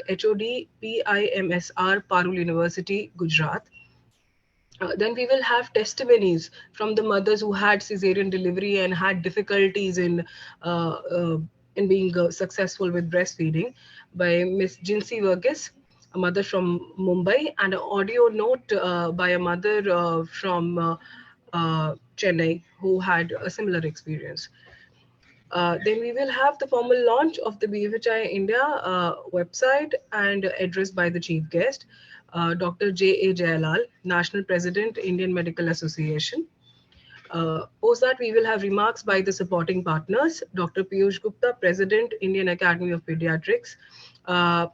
HOD, PIMSR, Parul University, Gujarat. Then we will have testimonies from the mothers who had cesarean delivery and had difficulties uh, uh, in being successful with breastfeeding by Miss Jinsi Verghese, a mother from Mumbai, and an audio note by a mother from Chennai who had a similar experience. Then we will have the formal launch of the BFHI India website and addressed by the chief guest, Dr. J.A. Jayalal, National President, Indian Medical Association. Post that, we will have remarks by the supporting partners, Dr. Pierce Gupta, President, Indian Academy of Pediatrics. Uh,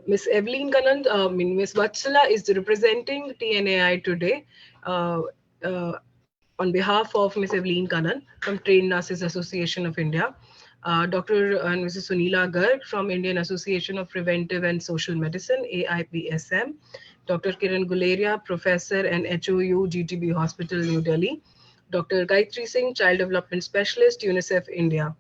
Miss Evelyn Kanand, Miss Vatsala is representing TNAI today. Uh, uh, on behalf of Ms. Evelyn Kannan from Trained Nurses Association of India, Dr. and Mrs. Sunila Garg from Indian Association of Preventive and Social Medicine, AIPSM, Dr. Kiran Guleria, Professor and HOU, GTB Hospital, New Delhi, Dr. Gayatri Singh, Child Development Specialist, UNICEF India.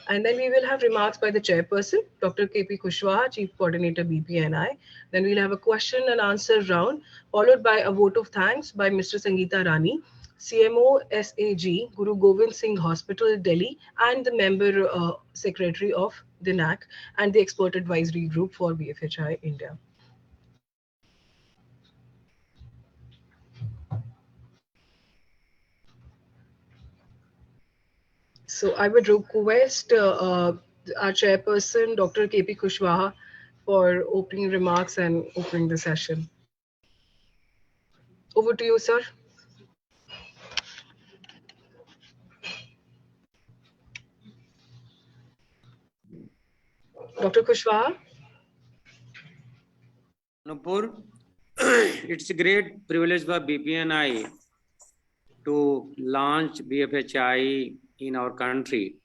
And then we will have remarks by the chairperson, Dr. KP Kushwaha, Chief Coordinator, BPNI. Then we'll have a question and answer round, followed by a vote of thanks by Mr. Sangeeta Rani, CMO SAG, Guru Govind Singh Hospital, Delhi, and the member secretary of the NAC and the expert advisory group for BFHI India. So I would request our chairperson, Dr. KP Kushwaha, for opening remarks and opening the session. Over to you, sir. Dr. Kushwaha. Nupur, it's a great privilege for BPNI to launch BFHI in our country.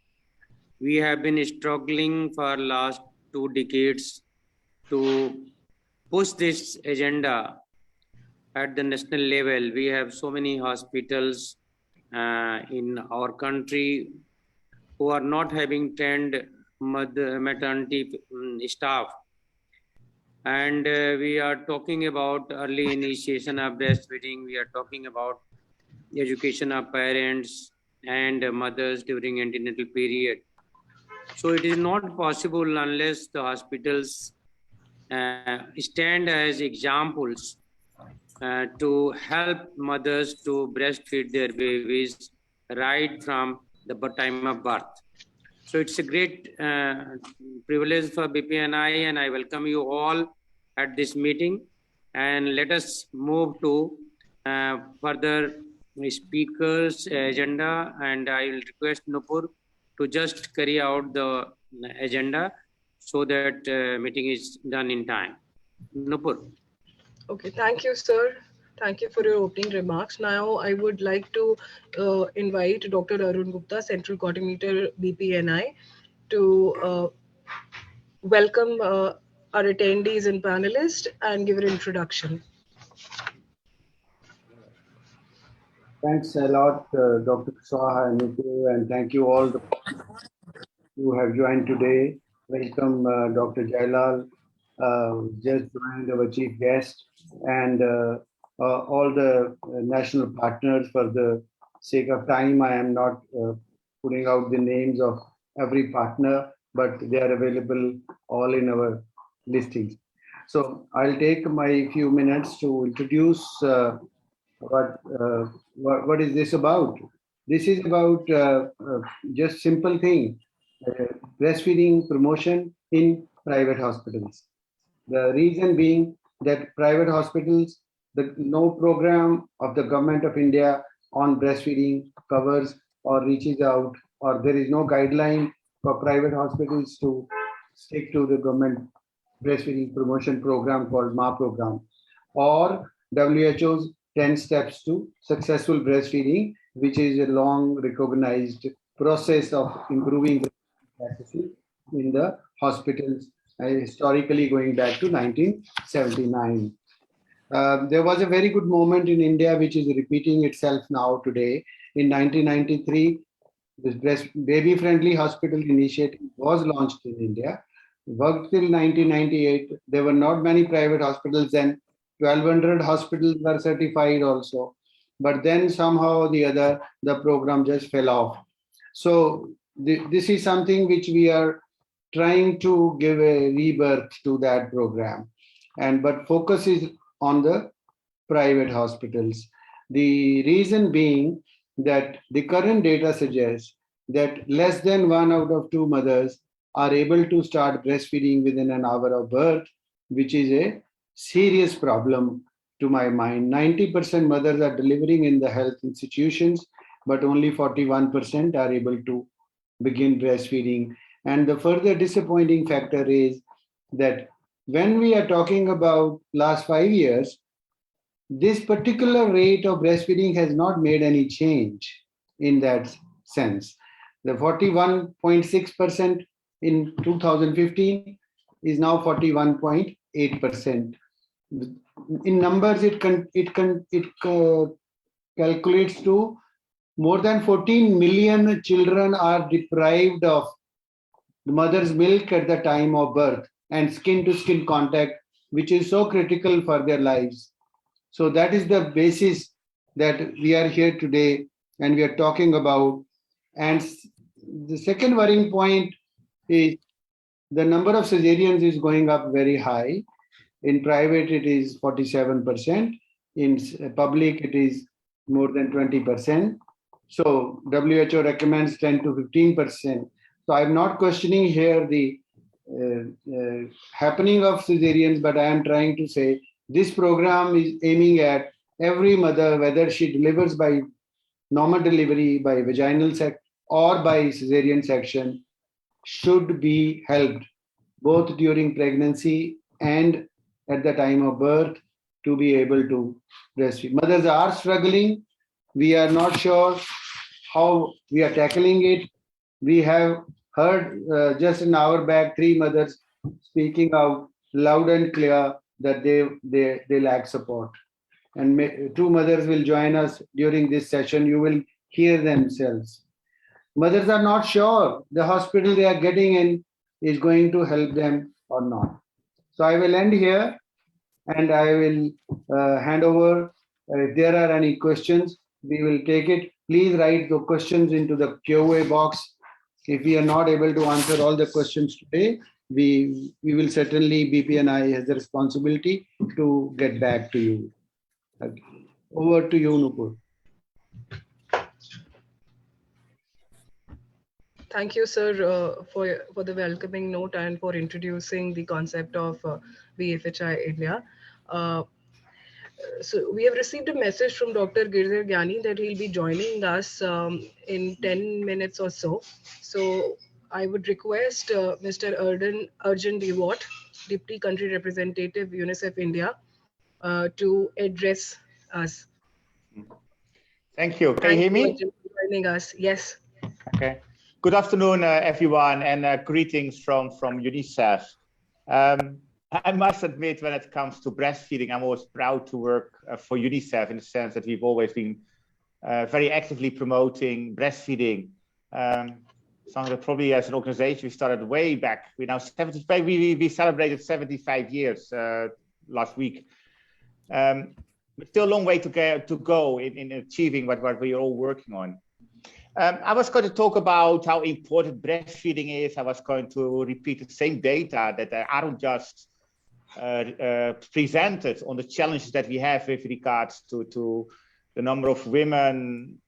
We have been struggling for last 2 decades to push this agenda at the national level. We have so many hospitals in our country who are not having trained maternity staff. And we are talking about early initiation of breastfeeding. We are talking about education of parents and mothers during antenatal period. So it is not possible unless the hospitals stand as examples to help mothers to breastfeed their babies right from the time of birth. So it's a great privilege for BPNI, and I welcome you all at this meeting. And let us move to further speakers agenda, and I will request Nupur to just carry out the agenda so that meeting is done in time. Nupur. Okay, thank you, sir. Thank you for your opening remarks. Now, I would like to invite Dr. Arun Gupta, Central Coordinator, BPNI, to welcome our attendees and panelists and give an introduction. Thanks a lot, Dr. Kushwaha and Nupur, and thank you all who have joined today. Welcome, Dr. Jailal, just joined our chief guest, and all the national partners. For the sake of time, I am not putting out the names of every partner, but they are available all in our listings. So I'll take my few minutes to introduce what is this about. This is about just simple thing, breastfeeding promotion in private hospitals. The reason being that private hospitals, no program of the government of India on breastfeeding covers or reaches out, or there is no guideline for private hospitals to stick to the government breastfeeding promotion program called MA program, or WHO's 10 steps to successful breastfeeding, which is a long recognized process of improving practices in the hospitals, historically going back to 1979. There was a very good moment in India, which is repeating itself now today. In 1993, this baby-friendly hospital initiative was launched in India, worked till 1998. There were not many private hospitals then. 1,200 hospitals were certified also. But then somehow or the other, the program just fell off. So this is something which we are trying to give a rebirth to that program. But focus is on the private hospitals. The reason being that the current data suggests that less than 1 out of 2 mothers are able to start breastfeeding within an hour of birth, which is a serious problem to my mind. 90% mothers are delivering in the health institutions, but only 41% are able to begin breastfeeding. And the further disappointing factor is that when we are talking about last 5 years, this particular rate of breastfeeding has not made any change in that sense. The 41.6% in 2015 is now 41.8%. In numbers, it calculates to more than 14 million children are deprived of the mother's milk at the time of birth and skin to skin contact, which is so critical for their lives. So that is the basis that we are here today and we are talking about. And the second worrying point is the number of cesareans is going up very high. In private, it is 47%. In public, it is more than 20%. So WHO recommends 10 to 15%. So I'm not questioning here the happening of cesareans, but I am trying to say this program is aiming at every mother, whether she delivers by normal delivery, by vaginal section, or by cesarean section, should be helped both during pregnancy and at the time of birth to be able to breastfeed. Mothers are struggling. We are not sure how we are tackling it. We have heard just an hour back 3 mothers speaking out loud and clear that they lack support. And 2 mothers will join us during this session. You will hear themselves. Mothers are not sure the hospital they are getting in is going to help them or not. So I will end here and I will hand over. If there are any questions, we will take it. Please write the questions into the Q&A box. If we are not able to answer all the questions today, we will certainly, BPNI has the responsibility to get back to you. Okay. Over to you, Nupur. Thank you, sir, for the welcoming note and for introducing the concept of BFHI India. So we have received a message from Dr. Girdhar Gyani that he'll be joining us in 10 minutes or so. So I would request Mr. Arjun Dewott, Deputy Country Representative, UNICEF India, to address us. Thank you. Can you hear me? Thank you, Arjun, for joining us. Yes. Okay. Good afternoon, everyone, and greetings from UNICEF. I must admit, when it comes to breastfeeding, I'm always proud to work for UNICEF in the sense that we've always been very actively promoting breastfeeding. Something that probably as an organization we started way back. We're now 75. We celebrated 75 years last week. But still a long way to go in achieving what we're all working on. I was going to talk about how important breastfeeding is. I was going to repeat the same data that Arun just presented on the challenges that we have with regards to the number of women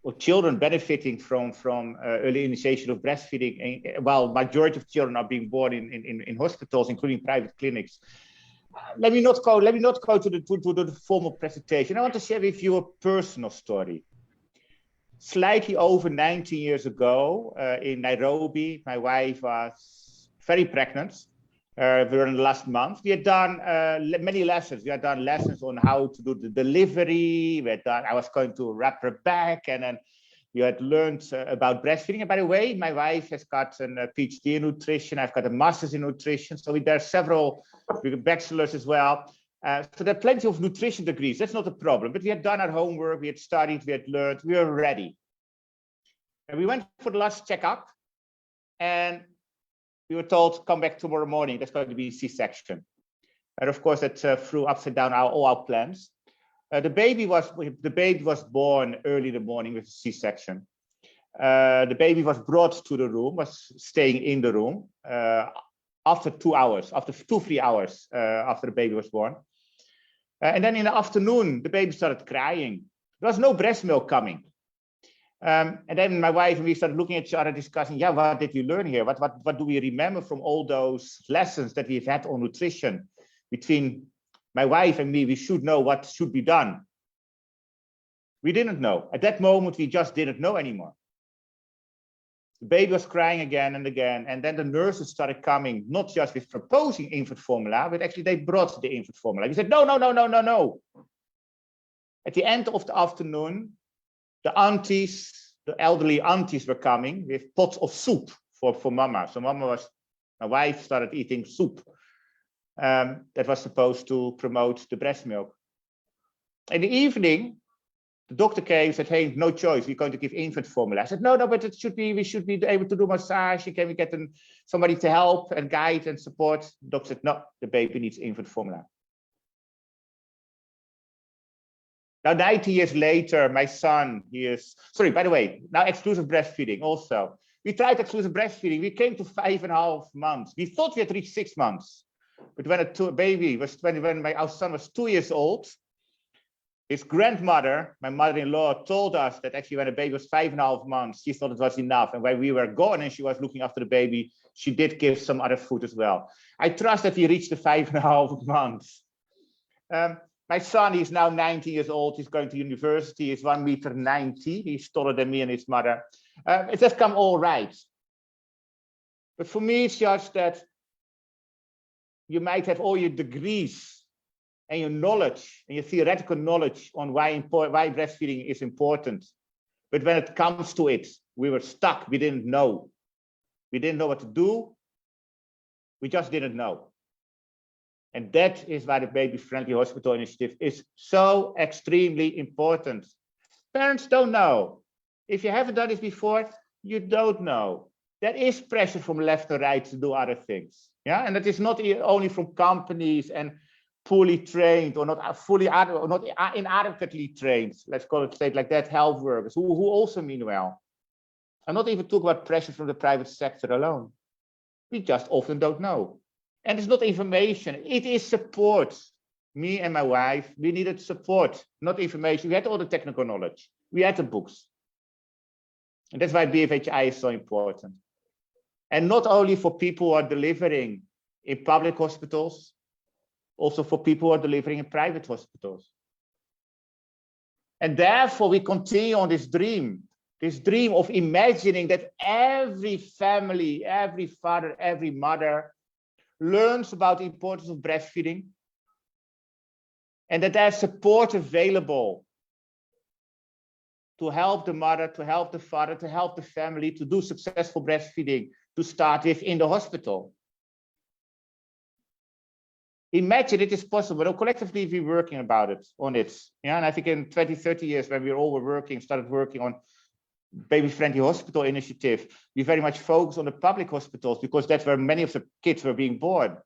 or children benefiting from early initiation of breastfeeding. Well, majority of children are being born in hospitals, including private clinics. Let me not go to the formal presentation. I want to share with you a personal story. Slightly over 19 years ago, in Nairobi, my wife was very pregnant. We were in the last month. We had done many lessons. We had done lessons on how to do the delivery. I was going to wrap her back, and then we had learned about breastfeeding. And by the way, my wife has got a PhD in nutrition. I've got a master's in nutrition. So there are several bachelors as well. So there are plenty of nutrition degrees. That's not a problem. But we had done our homework. We had studied. We had learned. We were ready. And we went for the last checkup. And we were told, come back tomorrow morning, there's going to be a C-section. And of course, that threw upside down all our plans. The baby was born early in the morning with a C-section. The baby was brought to the room, was staying in the room after 2 hours, after 2-3 hours after the baby was born. And then in the afternoon, the baby started crying. There was no breast milk coming. And then my wife and we started looking at each other, discussing, yeah, what did we learn here? What do we remember from all those lessons that we've had on nutrition? Between my wife and me, we should know what should be done. We didn't know. At that moment, we just didn't know anymore. The baby was crying again and again. And then the nurses started coming, not just with proposing infant formula, but actually they brought the infant formula. We said, no, no, no, no, no, no. At the end of the afternoon, the aunties, the elderly aunties were coming with pots of soup for mama. So my wife started eating soup that was supposed to promote the breast milk. In the evening, the doctor came and said, hey, no choice, we're going to give infant formula. I said, no, but we should be able to do massage. Can we get somebody to help and guide and support? The doctor said, no, the baby needs infant formula. Now, 90 years later, my son, by the way, now exclusive breastfeeding also. We tried exclusive breastfeeding. We came to 5.5 months. We thought we had reached 6 months. But when our son was 2 years old, his grandmother, my mother-in-law, told us that actually when the baby was 5.5 months, she thought it was enough. And when we were gone and she was looking after the baby, she did give some other food as well. I trust that we reached the 5.5 months. My son, he's now 19 years old. He's going to university. He's 1.90 meters. He's taller than me and his mother. It has come all right. But for me, it's just that you might have all your degrees and your knowledge and your theoretical knowledge on why breastfeeding is important. But when it comes to it, we were stuck. We didn't know. We didn't know what to do. We just didn't know. And that is why the Baby-Friendly Hospital Initiative is so extremely important. Parents don't know. If you haven't done this before, you don't know. There is pressure from left and right to do other things. Yeah, and that is not only from companies and poorly trained or not inadequately trained, let's call it like that, health workers who also mean well. I'm not even talking about pressure from the private sector alone. We just often don't know. And it's not information, it is support. Me and my wife, we needed support, not information. We had all the technical knowledge. We had the books. And that's why Bfhi is so important. And not only for people who are delivering in public hospitals, also for people who are delivering in private hospitals. And therefore we continue on this dream of imagining that every family, every father, every mother learns about the importance of breastfeeding, and that there's support available to help the mother, to help the father, to help the family to do successful breastfeeding, to start with in the hospital. Imagine it is possible. And collectively we're working on it. Yeah, and I think in 20, 30 years when we all were started working on Baby-Friendly Hospital Initiative, we very much focus on the public hospitals because that's where many of the kids were being born.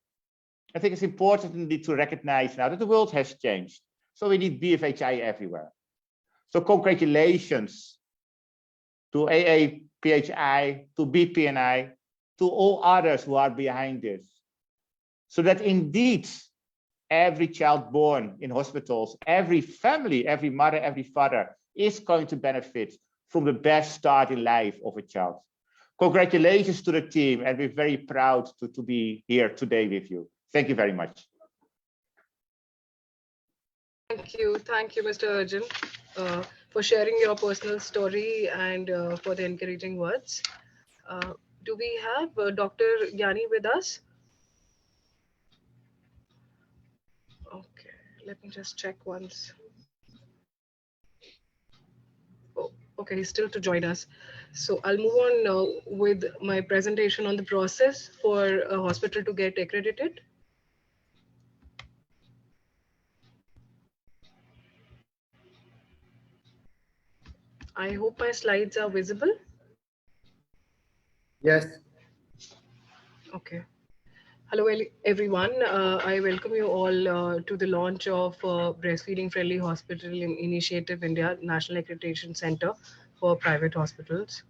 I think it's important indeed to recognize now that the world has changed. So we need Bfhi everywhere. So congratulations to AAPHI, to BPNI, to all others who are behind this. So that indeed every child born in hospitals, every family, every mother, every father is going to benefit from the best start in life of a child. Congratulations to the team, and we're very proud to be here today with you. Thank you very much. Thank you, Mr. Arjun, for sharing your personal story and for the encouraging words. Do we have Dr. Gyani with us? Okay, let me just check once. Oh, okay, he's still to join us. So I'll move on now with my presentation on the process for a hospital to get accredited. I hope my slides are visible. Yes. Okay. Hello, everyone. I welcome you all to the launch of Breastfeeding Friendly Hospital Initiative India National Accreditation Center for Private Hospitals.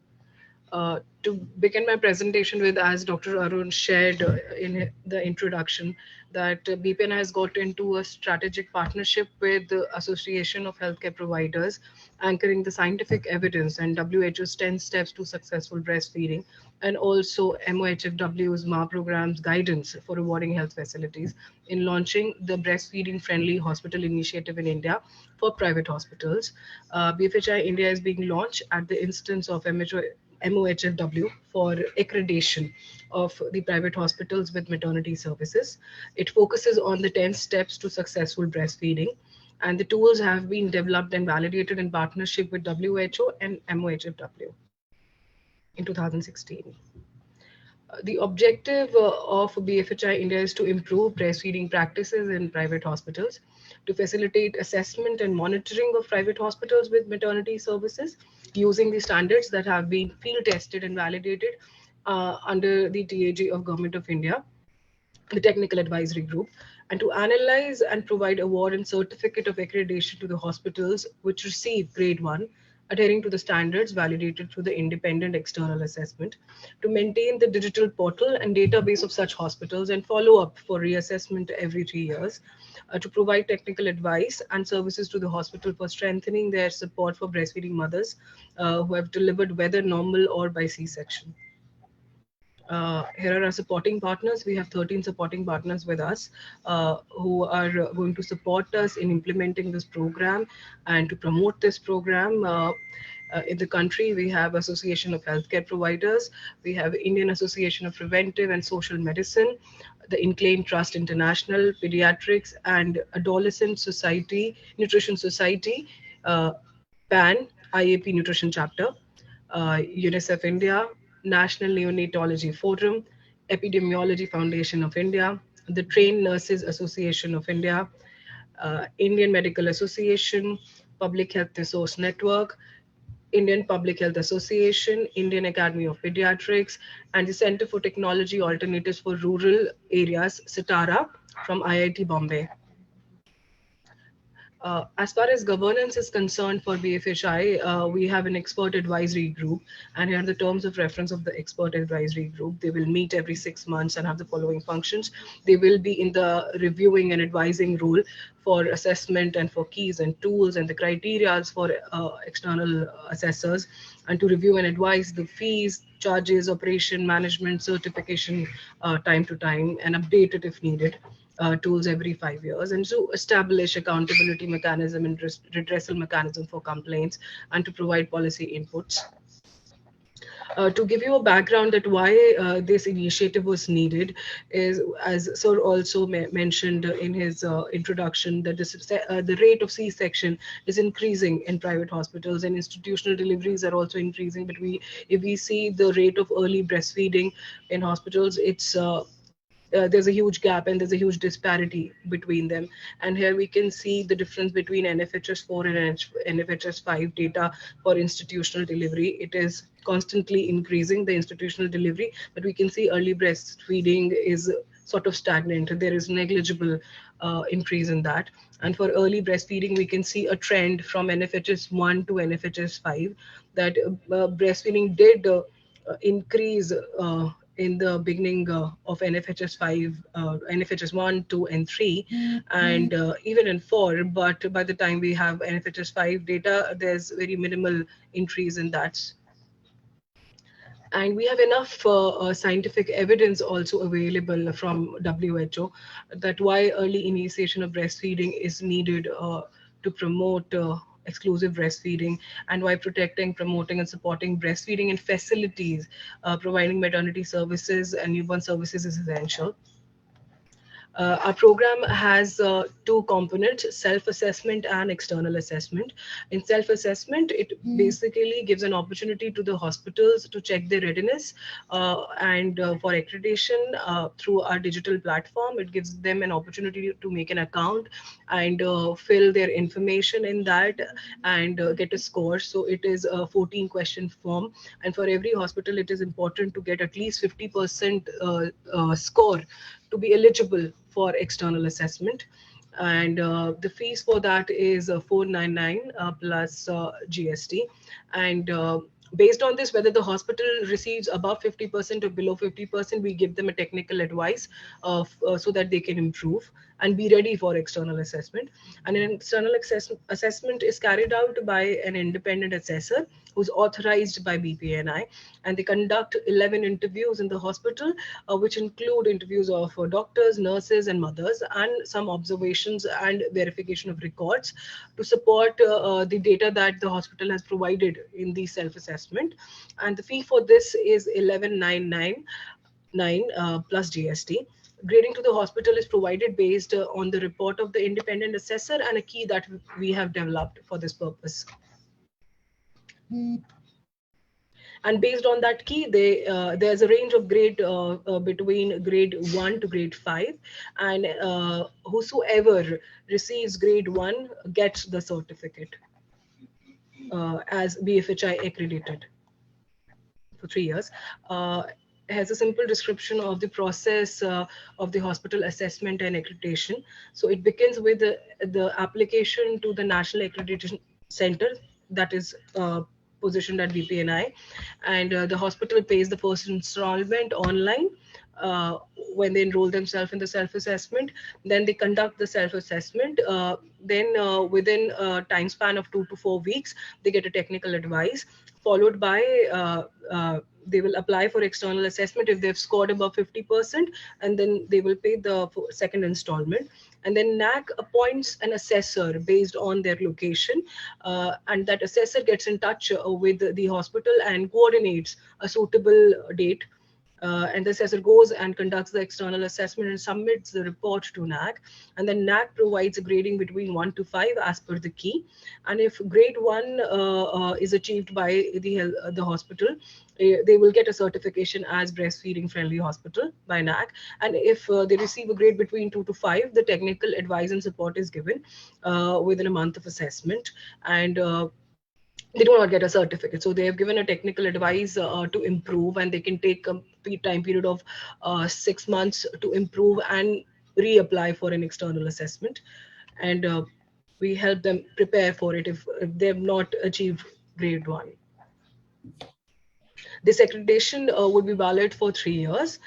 To begin my presentation with, as Dr. Arun shared in the introduction, that BPN has got into a strategic partnership with the Association of Healthcare Providers, anchoring the scientific evidence and WHO's 10 steps to successful breastfeeding, and also MOHFW's MA program's guidance for rewarding health facilities in launching the Breastfeeding Friendly Hospital Initiative in India for private hospitals. BFHI India is being launched at the instance of MOHFW for accreditation of the private hospitals with maternity services. It focuses on the 10 steps to successful breastfeeding, and the tools have been developed and validated in partnership with WHO and MOHFW in 2016. The objective of BFHI India is to improve breastfeeding practices in private hospitals, to facilitate assessment and monitoring of private hospitals with maternity services using the standards that have been field tested and validated under the TAG of Government of India, the Technical Advisory Group, and to analyze and provide award and certificate of accreditation to the hospitals which receive grade 1, adhering to the standards validated through the independent external assessment, to maintain the digital portal and database of such hospitals and follow up for reassessment every 3 years, to provide technical advice and services to the hospital for strengthening their support for breastfeeding mothers who have delivered whether normal or by C-section. Here are our supporting partners. We have 13 supporting partners with us who are going to support us in implementing this program and to promote this program. In the country, we have Association of Healthcare Providers, we have Indian Association of Preventive and Social Medicine, the Inclaim Trust International, Pediatrics, and Adolescent Society, Nutrition Society, PAN, IAP Nutrition Chapter, UNICEF India, National Neonatology Forum, Epidemiology Foundation of India, the Trained Nurses Association of India, Indian Medical Association, Public Health Resource Network, Indian Public Health Association, Indian Academy of Pediatrics, and the Center for Technology Alternatives for Rural Areas, CITARA, from IIT Bombay. As far as governance is concerned for BFHI, we have an expert advisory group, and here are the terms of reference of the expert advisory group. They will meet every 6 months and have the following functions. They will be in the reviewing and advising role for assessment and for keys and tools and the criteria for external assessors, and to review and advise the fees, charges, operation, management, certification time to time, and update it if needed. Tools every 5 years, and to establish accountability mechanism and redressal mechanism for complaints, and to provide policy inputs. To give you a background that why this initiative was needed is, as Sir also mentioned in his introduction, that the rate of C-section is increasing in private hospitals, and institutional deliveries are also increasing. But if we see the rate of early breastfeeding in hospitals, there's a huge gap and there's a huge disparity between them. And here we can see the difference between NFHS 4 and NFHS 5 data for institutional delivery. It is constantly increasing, the institutional delivery, but we can see early breastfeeding is sort of stagnant. There is negligible increase in that. And for early breastfeeding, we can see a trend from NFHS 1 to NFHS 5 that breastfeeding did increase in the beginning of NFHS 5, NFHS 1, 2, and 3, and even in 4. But by the time we have NFHS 5 data, there's very minimal increase in that. And we have enough scientific evidence also available from WHO that why early initiation of breastfeeding is needed to promote exclusive breastfeeding, and why protecting, promoting, and supporting breastfeeding in facilities, providing maternity services and newborn services is essential. Our program has two components, self-assessment and external assessment. In self-assessment, it basically gives an opportunity to the hospitals to check their readiness and for accreditation through our digital platform. It gives them an opportunity to make an account and fill their information in that and get a score. So it is a 14 question form, and for every hospital it is important to get at least 50% score to be eligible for external assessment. And the fees for that is 499 plus GST. And based on this, whether the hospital receives above 50% or below 50%, we give them a technical advice so that they can improve and be ready for external assessment. And an external assessment is carried out by an independent assessor who's authorized by BPNI, and they conduct 11 interviews in the hospital, which include interviews of doctors, nurses, and mothers, and some observations and verification of records to support the data that the hospital has provided in the self-assessment. And the fee for this is 11,999 plus GST. Grading to the hospital is provided based on the report of the independent assessor and a key that we have developed for this purpose. And based on that key, there's a range of grade between grade 1 to grade 5, and whosoever receives grade 1 gets the certificate as BFHI accredited for 3 years. Has a simple description of the process of the hospital assessment and accreditation. So it begins with the application to the National Accreditation Center that is positioned at BPNI, and the hospital pays the first installment online when they enroll themselves in the self-assessment. Then they conduct the self-assessment. Then within a time span of 2 to 4 weeks, they get a technical advice, followed by they will apply for external assessment if they've scored above 50%, and then they will pay the second installment. And then NAC appoints an assessor based on their location, and that assessor gets in touch with the hospital and coordinates a suitable date. And the assessor goes and conducts the external assessment and submits the report to NAC. And then NAC provides a grading between 1 to 5 as per the key. And if grade 1 is achieved by the hospital, they will get a certification as breastfeeding friendly hospital by NAC. And if they receive a grade between 2 to 5, the technical advice and support is given within a month of assessment. And they do not get a certificate. So they have given a technical advice to improve, and they can take a time period of 6 months to improve and reapply for an external assessment. And we help them prepare for it if they have not achieved grade 1. This accreditation would be valid for 3 years.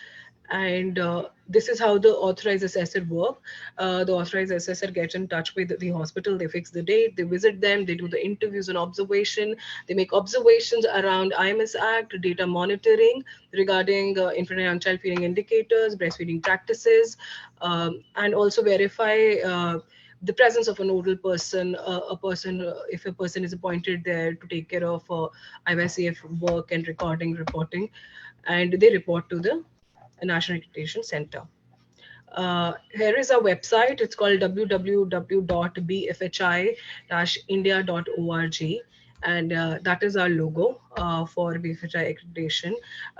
And this is how the authorized assessor work. The authorized assessor gets in touch with the hospital, they fix the date, they visit them, they do the interviews and observation, they make observations around IMS Act, data monitoring regarding infant and young child feeding indicators, breastfeeding practices, and also verify the presence of a nodal person, if a person is appointed there to take care of IVCF work and reporting, and they report to the National Accreditation Center. Here is our website. It's called www.bfhi-india.org. And that is our logo for BFHI accreditation.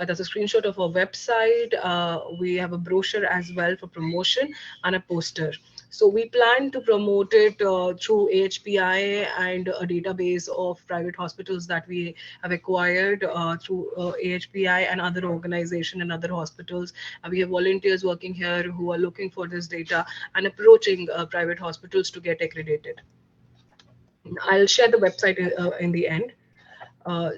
That's a screenshot of our website. We have a brochure as well for promotion and a poster. So we plan to promote it through AHPI and a database of private hospitals that we have acquired through AHPI and other organizations and other hospitals. We have volunteers working here who are looking for this data and approaching private hospitals to get accredited. I'll share the website in the end.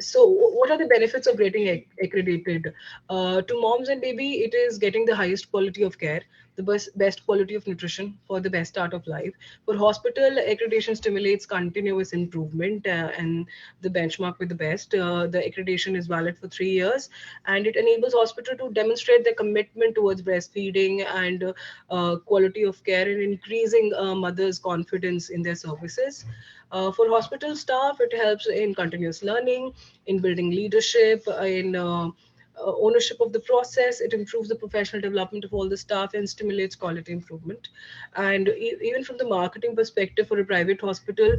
So what are the benefits of getting accredited? To moms and baby, it is getting the highest quality of care, the best quality of nutrition for the best start of life. For hospital, accreditation stimulates continuous improvement and the benchmark with the best. The accreditation is valid for 3 years, and it enables hospital to demonstrate their commitment towards breastfeeding and quality of care and increasing mothers' confidence in their services. For hospital staff, it helps in continuous learning, in building leadership, in ownership of the process. It improves the professional development of all the staff and stimulates quality improvement. And even from the marketing perspective, for a private hospital,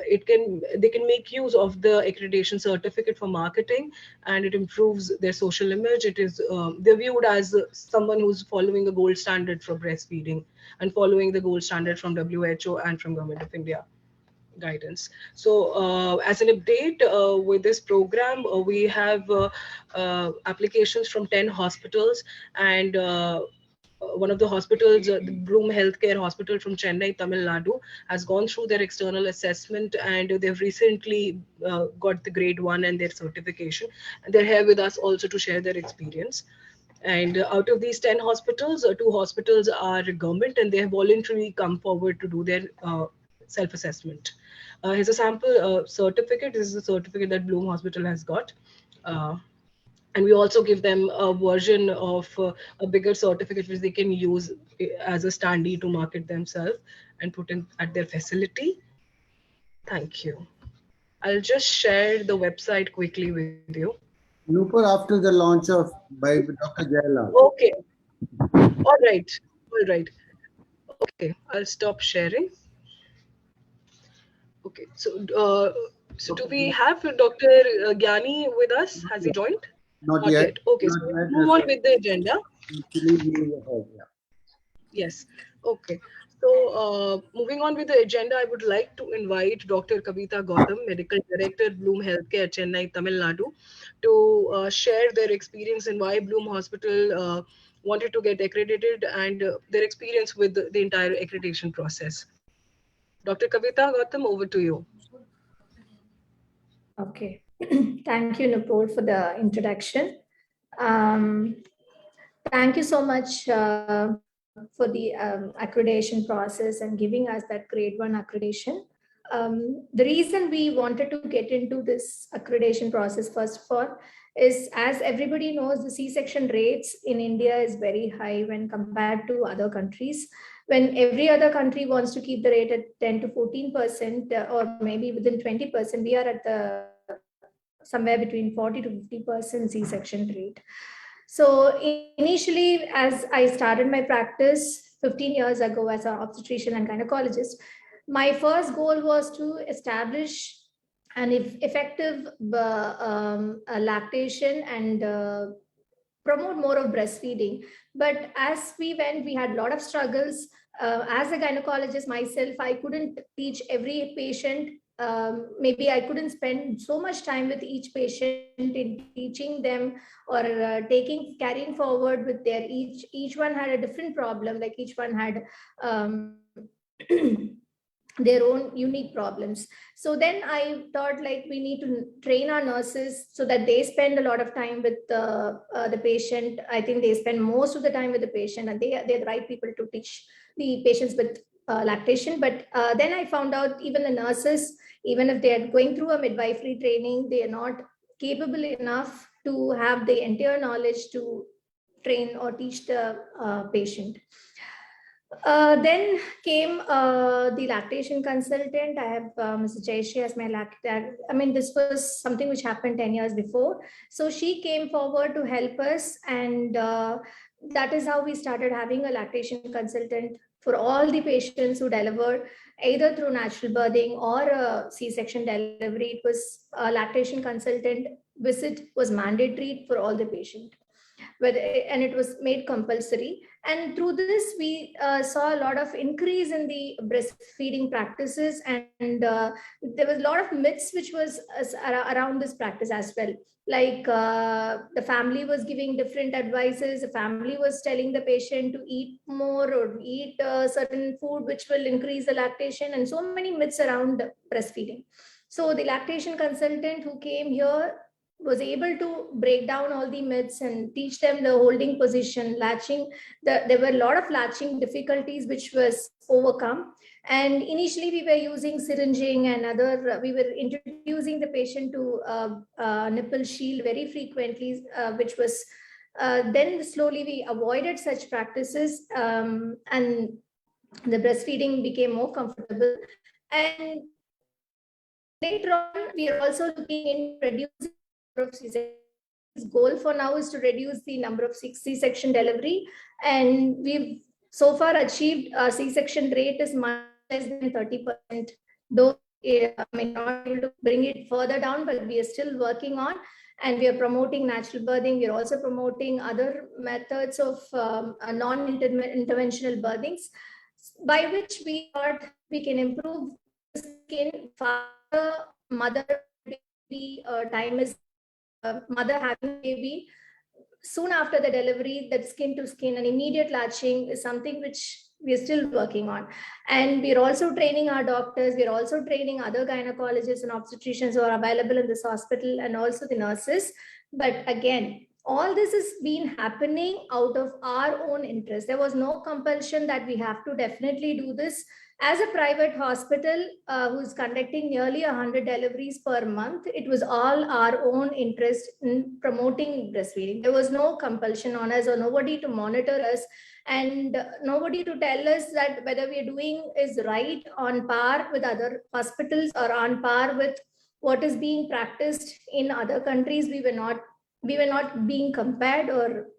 they can make use of the accreditation certificate for marketing, and it improves their social image. It is they're viewed as someone who's following a gold standard for breastfeeding and following the gold standard from WHO and from Government of India guidance. So, as an update with this program, we have applications from 10 hospitals, and one of the hospitals, the Bloom Healthcare Hospital from Chennai, Tamil Nadu, has gone through their external assessment, and they've recently got the grade 1 and their certification. And they're here with us also to share their experience. And out of these 10 hospitals, 2 hospitals are government, and they have voluntarily come forward to do their self-assessment. Here's a sample certificate. This is a certificate that Bloom Hospital has got. And we also give them a version of a bigger certificate which they can use as a standee to market themselves and put in at their facility. Thank you. I'll just share the website quickly with you. Nupur, after the launch of by Dr. Jayala. Okay. All right. All right. Okay. I'll stop sharing. Okay. So do we have Dr. Gyani with us? Has he joined? Not yet. Okay. Not So yet. move on with the agenda. Yeah. Yes. Okay. So, moving on with the agenda, I would like to invite Dr. Kavita Gautam, Medical Director, Bloom Healthcare, Chennai, Tamil Nadu, to share their experience and why Bloom Hospital wanted to get accredited, and their experience with the entire accreditation process. Dr. Kavita Gautam, over to you. Okay. Thank you, Nupur, for the introduction. Thank you so much for the accreditation process and giving us that grade 1 accreditation. The reason we wanted to get into this accreditation process, first of all, is, as everybody knows, the C-section rates in India is very high when compared to other countries. When every other country wants to keep the rate at 10 to 14%, or maybe within 20%, we are at the somewhere between 40 to 50% C-section rate. So initially, as I started my practice 15 years ago as an obstetrician and gynecologist, my first goal was to establish an effective lactation and promote more of breastfeeding. But as we went, we had a lot of struggles. As a gynecologist myself, I couldn't teach every patient. Maybe I couldn't spend so much time with each patient in teaching them or carrying forward with their each one had a different problem. Like each one had their own unique problems. So then I thought, like, we need to train our nurses so that they spend a lot of time with the patient. I think they spend most of the time with the patient, and they're the right people to teach the patients with lactation. But then I found out even the nurses, even if they are going through a midwifery training, they are not capable enough to have the entire knowledge to train or teach the patient. Then came the lactation consultant. I have Mrs. Jayashree as my lactation. I mean, this was something which happened 10 years before. So she came forward to help us, and that is how we started having a lactation consultant for all the patients who delivered either through natural birthing or a C-section delivery. It was a lactation consultant visit was mandatory for all the patients, and it was made compulsory. And through this, we saw a lot of increase in the breastfeeding practices, and there was a lot of myths which was around this practice as well. Like the family was giving different advices. The family was telling the patient to eat more or eat certain food which will increase the lactation, and so many myths around breastfeeding. So the lactation consultant who came here was able to break down all the myths and teach them the holding position, latching. There were a lot of latching difficulties which was overcome. And initially we were using syringing and we were introducing the patient to nipple shield very frequently, which was, then slowly we avoided such practices, and the breastfeeding became more comfortable. And later on, we are also looking into reducing of C-section goal for now is to reduce the number of C-section delivery, and we've so far achieved a C-section rate is much less than 30%. Though I mean, not able to bring it further down, but we are still working on, and we are promoting natural birthing. We are also promoting other methods of non-interventional birthings, by which we thought we can improve the skin father mother baby time is mother having a baby. Soon after the delivery, that skin to skin and immediate latching is something which we are still working on. And we're also training our doctors. We're also training other gynecologists and obstetricians who are available in this hospital, and also the nurses. But again, all this has been happening out of our own interest. There was no compulsion that we have to definitely do this. As a private hospital who's conducting nearly 100 deliveries per month, it was all our own interest in promoting breastfeeding. There was no compulsion on us or nobody to monitor us, and nobody to tell us that whether we are doing is right, on par with other hospitals or on par with what is being practiced in other countries. We were not being compared, or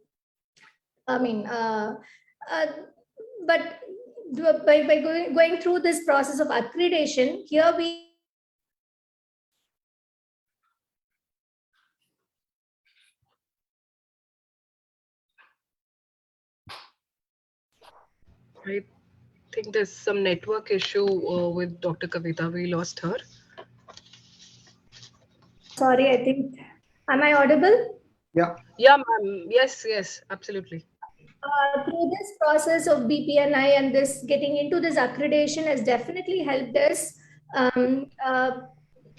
I mean, but by going through this process of accreditation, here we I think there's some network issue with Dr. Kavita. We lost her. sorry, I think, am I audible? Yeah. Yeah, ma'am. Yes, yes, absolutely. Through this process of BPNI and this getting into this accreditation has definitely helped us.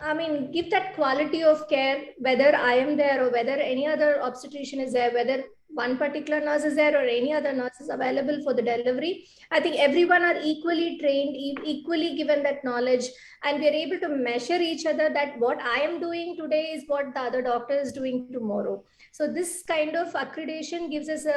I mean, give that quality of care, whether I am there or whether any other obstetrician is there, whether one particular nurse is there or any other nurse is available for the delivery. I think everyone are equally trained, equally given that knowledge, and we are able to measure each other that what I am doing today is what the other doctor is doing tomorrow. So this kind of accreditation gives us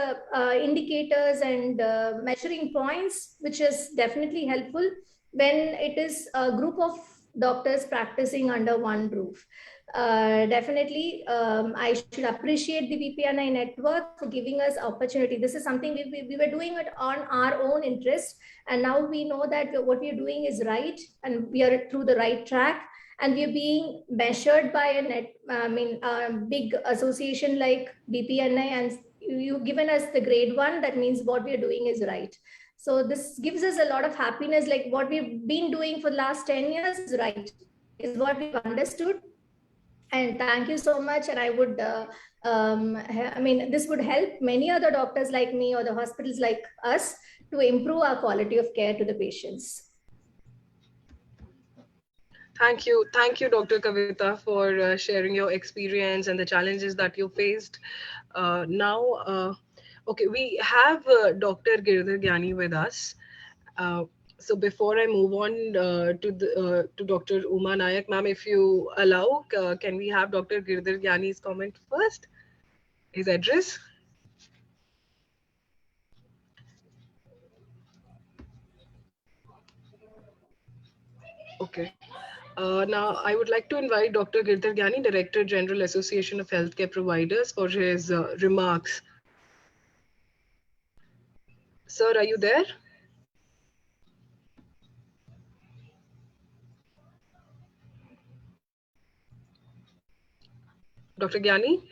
indicators and measuring points, which is definitely helpful when it is a group of doctors practicing under one roof. Definitely, I should appreciate the BPNI network for giving us opportunity. This is something we were doing it on our own interest, and now we know that what we are doing is right, and we are through the right track, and we are being measured by a big association like BPNI, and you've given us the grade 1. That means what we are doing is right. So this gives us a lot of happiness, like what we've been doing for the last 10 years is right, is what we've understood. And thank you so much. And I would, this would help many other doctors like me or the hospitals like us to improve our quality of care to the patients. Thank you, Dr. Kavita, for sharing your experience and the challenges that you faced. Okay, we have Dr. Girdhar Gyani with us. So before I move on to Dr. Uma Nayak, ma'am, if you allow, can we have Dr. Girdhar Gyani's comment first? His address? Okay. Now, I would like to invite Dr. Girdhar Gyani, Director General, Association of Healthcare Providers, for his remarks. Sir, are you there? Dr. Gyani?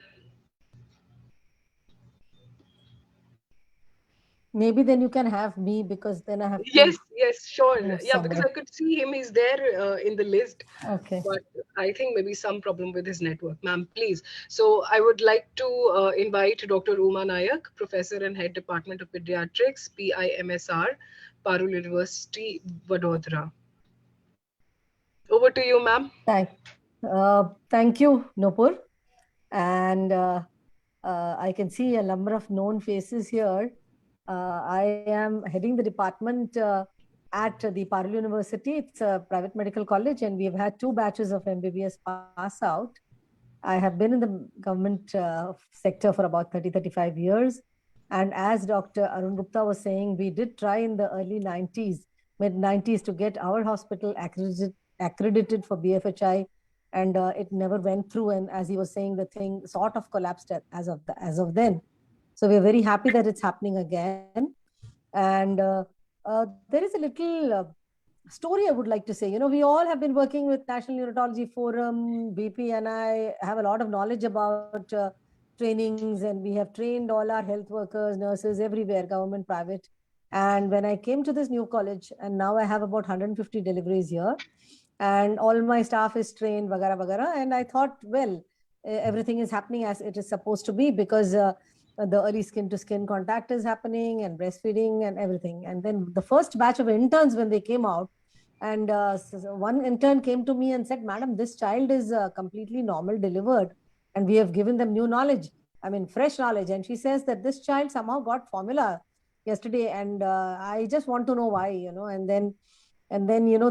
Maybe then you can have me, because then I have to. Yes, sure. Yeah, because somewhere. I could see him. He's there in the list. Okay. But I think maybe some problem with his network. Ma'am, please. So I would like to invite Dr. Uma Nayak, Professor and Head Department of Pediatrics, PIMSR, Parul University, Vadodara. Over to you, ma'am. Thank you, Nupur. And I can see a number of known faces here. I am heading the department at the Parul University. It's a private medical college, and we've had 2 batches of MBBS pass out. I have been in the government sector for about 30-35 years. And as Dr. Arun Gupta was saying, we did try in the early 90s, mid-90s, to get our hospital accredited for BFHI and it never went through. And as he was saying, the thing sort of collapsed as of then. So we're very happy that it's happening again. And there is a little story I would like to say. We all have been working with National Neonatology Forum, BP, and I have a lot of knowledge about trainings, and we have trained all our health workers, nurses everywhere, government, private. And when I came to this new college, and now I have about 150 deliveries here, and all my staff is trained, vagara, vagara. And I thought, well, everything is happening as it is supposed to be, because the early skin to skin contact is happening, and breastfeeding and everything. And then the first batch of interns, when they came out, and one intern came to me and said, "Madam, this child is completely normal delivered, and we have given them new knowledge, I mean, fresh knowledge." And she says that this child somehow got formula yesterday, and I just want to know why, and then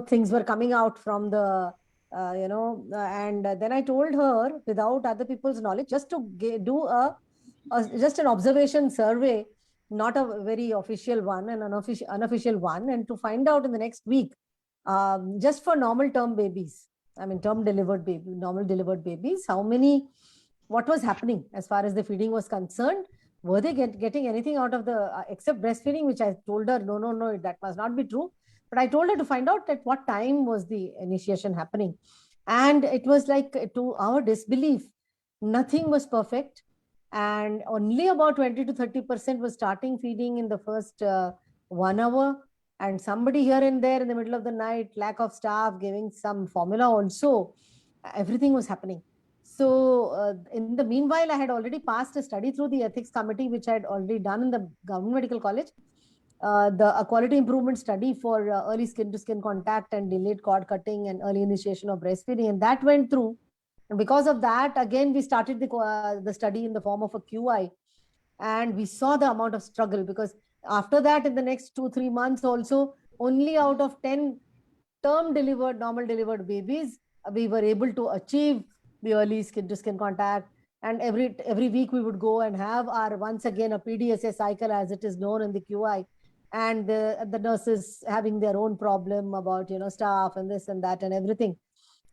things were coming out from the and then I told her, without other people's knowledge, just to do just an observation survey, not a very official one, an unofficial one, and to find out in the next week, just for normal term babies, I mean normal delivered babies, what was happening as far as the feeding was concerned. Were they getting anything out of the except breastfeeding, which I told her, no, that must not be true. But I told her to find out at what time was the initiation happening. And it was like, to our disbelief, nothing was perfect. And only about 20 to 30% was starting feeding in the first 1 hour. And somebody here and there in the middle of the night, lack of staff, giving some formula also, everything was happening. So in the meanwhile, I had already passed a study through the ethics committee, which I had already done in the government medical college, a quality improvement study for early skin to skin contact and delayed cord cutting and early initiation of breastfeeding. And that went through. And because of that, again, we started the study in the form of a QI. And we saw the amount of struggle, because after that, in the next 2-3 months also, only out of 10 term delivered, normal delivered babies, we were able to achieve the early skin to skin contact. And every week we would go and have our, once again, a PDSA cycle, as it is known in the QI. And the nurses having their own problem about, staff and this and that and everything.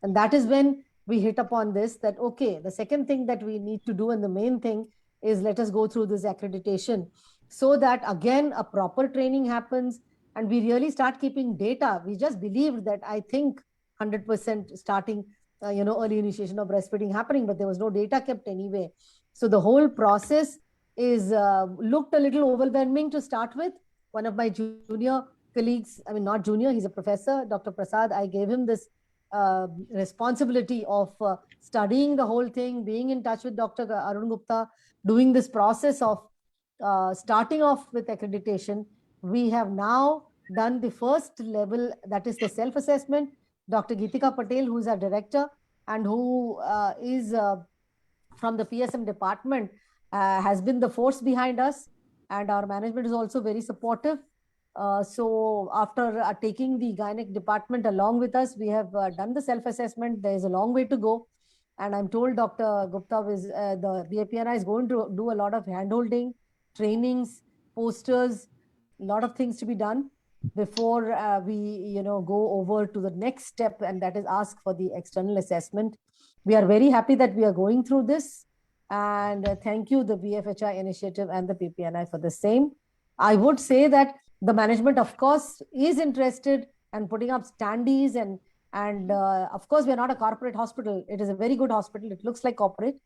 And that is when we hit upon this, that, okay, the second thing that we need to do, and the main thing, is let us go through this accreditation, so that again, a proper training happens and we really start keeping data. We just believed that, I think, 100% starting, early initiation of breastfeeding happening, but there was no data kept anyway. So the whole process is looked a little overwhelming to start with. One of my junior colleagues, I mean, not junior, he's a professor, Dr. Prasad, I gave him this responsibility of studying the whole thing, being in touch with Dr. Arun Gupta, doing this process of starting off with accreditation. We have now done the first level, that is the self-assessment. Dr. Geetika Patel, who is our director and who is from the PSM department, has been the force behind us, and our management is also very supportive. So after taking the gynec department along with us, we have done the self-assessment. There is a long way to go. And I'm told Dr. Gupta the BFI is going to do a lot of hand-holding, trainings, posters, a lot of things to be done before we go over to the next step, and that is ask for the external assessment. We are very happy that we are going through this, and thank you, the BFHI initiative and the PPNI, for the same. I would say that the management, of course, is interested and putting up standees, and of course, we are not a corporate hospital. It is a very good hospital. It looks like corporate.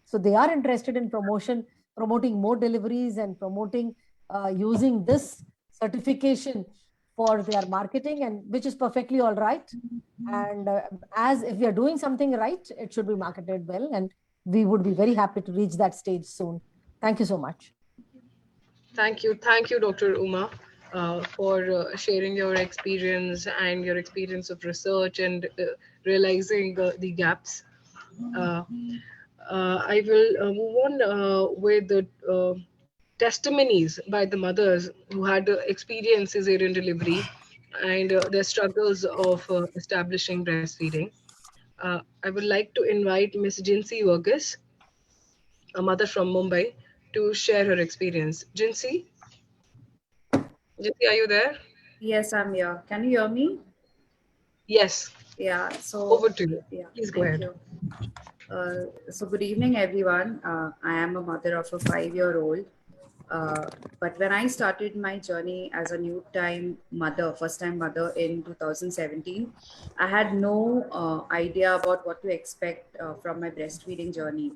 So they are interested in promoting more deliveries and promoting using this certification for their marketing, and which is perfectly all right. And as if we are doing something right, it should be marketed well, and we would be very happy to reach that stage soon. Thank you so much. Thank you, Dr. Uma, for sharing your experience and your experience of research and realizing the gaps. I will move on with the testimonies by the mothers who had experienced cesarean delivery and their struggles of establishing breastfeeding. I would like to invite Miss Jinsi Verghese, a mother from Mumbai, to share her experience. Jinsi, are you there? Yes, I'm here. Can you hear me? Yes, Yeah, so over to you. yeah, Please go thank ahead. you. So good evening, everyone. I am a mother of a 5-year-old. But when I started my journey as a first time mother in 2017, I had no idea about what to expect from my breastfeeding journey.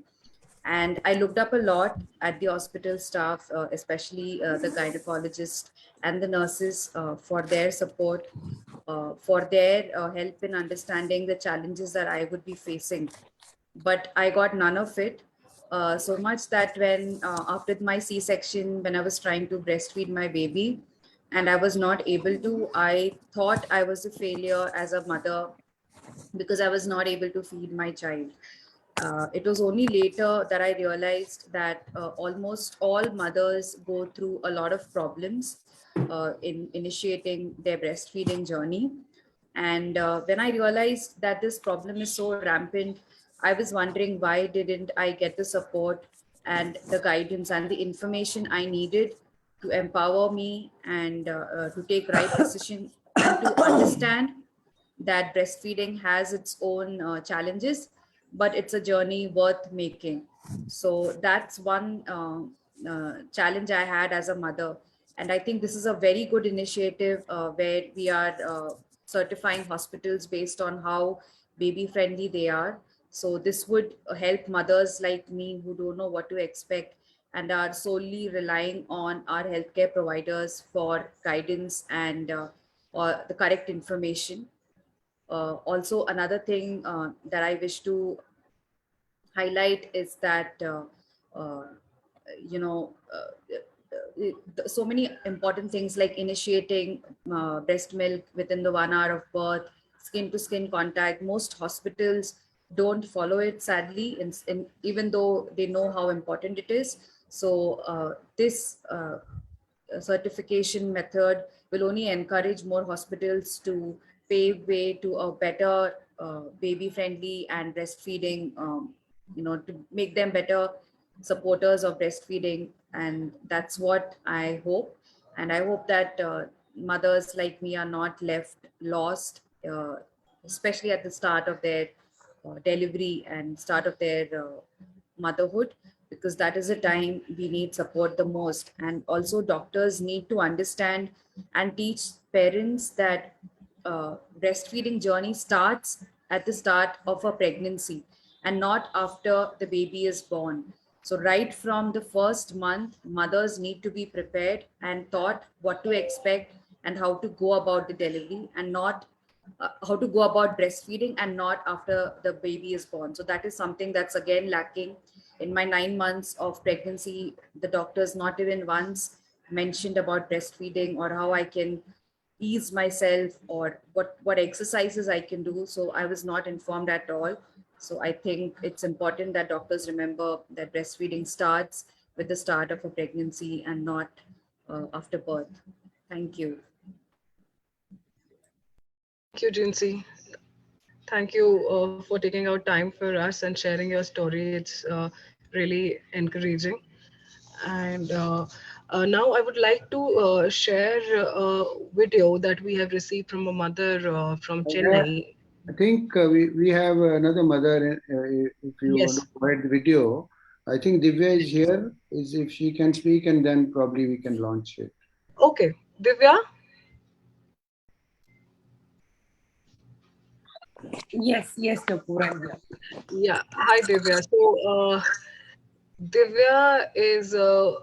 And I looked up a lot at the hospital staff, especially the gynecologist and the nurses, for their support, for their help in understanding the challenges that I would be facing. But I got none of it. So much that when after my C-section, when I was trying to breastfeed my baby and I was not able to, I thought I was a failure as a mother because I was not able to feed my child. It was only later that I realized that almost all mothers go through a lot of problems in initiating their breastfeeding journey. And when I realized that this problem is so rampant, I was wondering why didn't I get the support and the guidance and the information I needed to empower me and to take right decision and to understand that breastfeeding has its own challenges, but it's a journey worth making. So that's one challenge I had as a mother. And I think this is a very good initiative where we are certifying hospitals based on how baby friendly they are. So this would help mothers like me who don't know what to expect and are solely relying on our healthcare providers for guidance and or the correct information. Also, another thing that I wish to highlight is that, uh, you know, so many important things like initiating breast milk within the 1 hour of birth, skin to skin contact. Most hospitals don't follow it, sadly, even though they know how important it is. So this certification method will only encourage more hospitals to pave way to a better baby friendly and breastfeeding, to make them better supporters of breastfeeding. And that's what I hope. And I hope that mothers like me are not left lost, especially at the start of their delivery and start of their motherhood, because that is the time we need support the most. And also doctors need to understand and teach parents that breastfeeding journey starts at the start of a pregnancy and not after the baby is born. So right from the first month, mothers need to be prepared and taught what to expect and how to go about the delivery, and not how to go about breastfeeding and not after the baby is born. So that is something that's again lacking. In my 9 months of pregnancy, the doctors not even once mentioned about breastfeeding or how I can ease myself or what exercises I can do. So I was not informed at all. So I think it's important that doctors remember that breastfeeding starts with the start of a pregnancy and not after birth. Thank you. Thank you, Jinsi. Thank you for taking out time for us and sharing your story. It's really encouraging. And now I would like to share a video that we have received from a mother from Chennai. I think we have another mother. If you want to Yes. provide the video, I think Divya is here. Is if she can speak, and then probably we can launch it. Okay. Divya? Yes, Nupur, I'm here. Yeah. Hi, Divya. So, Divya is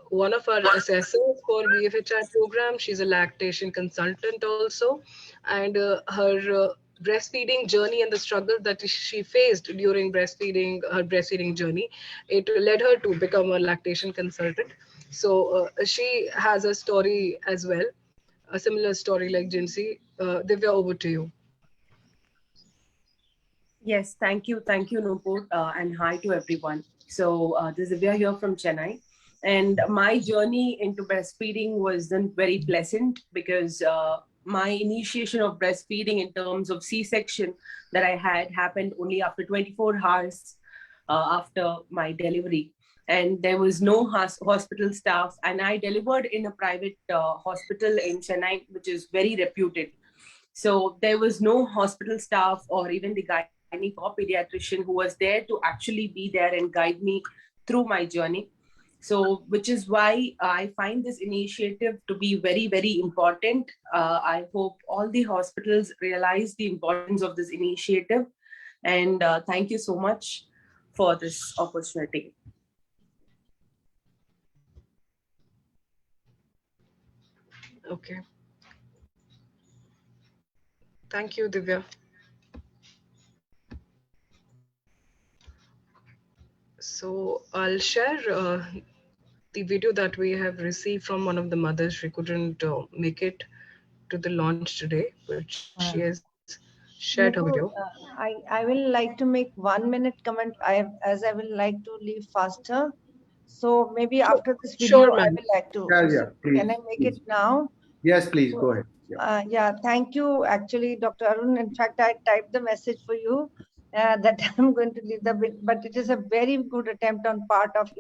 one of our assessors for BFHI program. She's a lactation consultant also, and her breastfeeding journey and the struggle that she faced during breastfeeding, her breastfeeding journey, it led her to become a lactation consultant. So she has a story as well, a similar story like Jinsi. Divya, over to you. Yes, thank you, Nupur, and hi to everyone. So this is Divya here from Chennai, and my journey into breastfeeding wasn't very pleasant because my initiation of breastfeeding in terms of C-section that I had happened only after 24 hours after my delivery, and there was no hospital staff, and I delivered in a private hospital in Chennai, which is very reputed. So there was no hospital staff or even the gynae or pediatrician who was there to actually be there and guide me through my journey. So, which is why I find this initiative to be very, very important. I hope all the hospitals realize the importance of this initiative. And thank you so much for this opportunity. Okay. Thank you, Divya. So I'll share the video that we have received from one of the mothers. She couldn't make it to the launch today, but she has shared her video. Nupur, I will like to make 1 minute comment. As I will like to leave faster. So maybe Sure, after this sure, video, I ma'am. will like to. Yeah, So yeah, can I please, make it please. now? Yes, please, So, go ahead. Yeah. yeah, thank you, actually, Dr. Arun. In fact, I typed the message for you that I'm going to leave the bit, but it is a very good attempt on part of,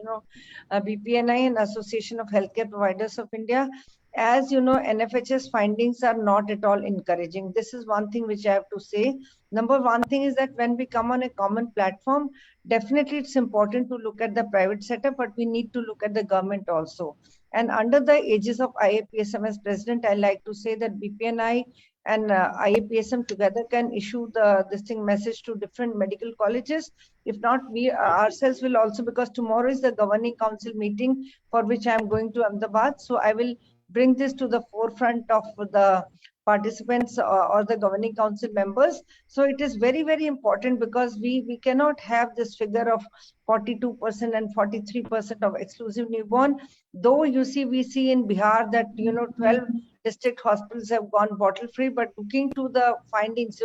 BPNI and Association of Healthcare Providers of India. As you know, NFHS findings are not at all encouraging. This is one thing which I have to say. Number one thing is that when we come on a common platform, definitely it's important to look at the private setup, but we need to look at the government also. And under the aegis of IAPSM as president, I like to say that BPNI and IAPSM together can issue this thing message to different medical colleges. If not, we ourselves will also, because tomorrow is the governing council meeting for which I am going to Ahmedabad. So I will bring this to the forefront of the participants or the governing council members. So it is very, very important, because we cannot have this figure of 42% and 43% of exclusive newborn. Though you see, we see in Bihar that 12 district hospitals have gone bottle free, but looking to the findings,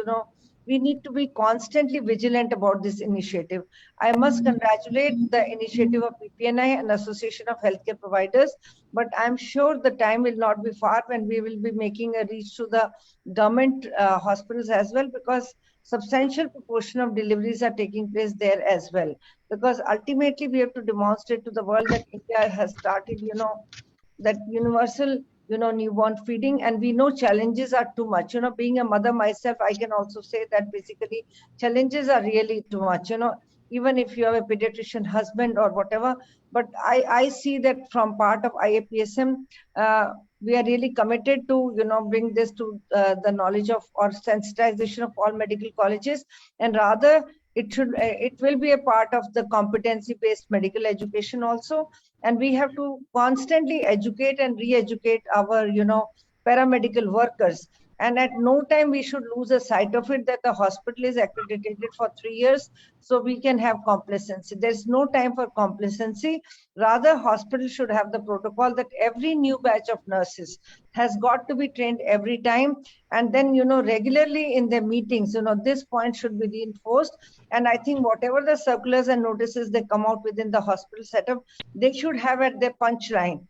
we need to be constantly vigilant about this initiative. I must congratulate the initiative of BPNI and Association of Healthcare Providers, but I'm sure the time will not be far when we will be making a reach to the government hospitals as well, because substantial proportion of deliveries are taking place there as well. Because ultimately we have to demonstrate to the world that India has started, that universal, newborn feeding, and we know challenges are too much. Being a mother myself, I can also say that basically challenges are really too much. Even if you have a pediatrician husband or whatever, but I see that from part of IAPSM, we are really committed to, bring this to the knowledge of or sensitization of all medical colleges, and rather it will be a part of the competency based medical education also. And we have to constantly educate and re-educate our paramedical workers. And at no time we should lose a sight of it that the hospital is accredited for 3 years, so we can have complacency. There's no time for complacency. Rather, hospital should have the protocol that every new batch of nurses has got to be trained every time, and then regularly in their meetings, this point should be reinforced. And I think whatever the circulars and notices they come out within the hospital setup, they should have at their punchline,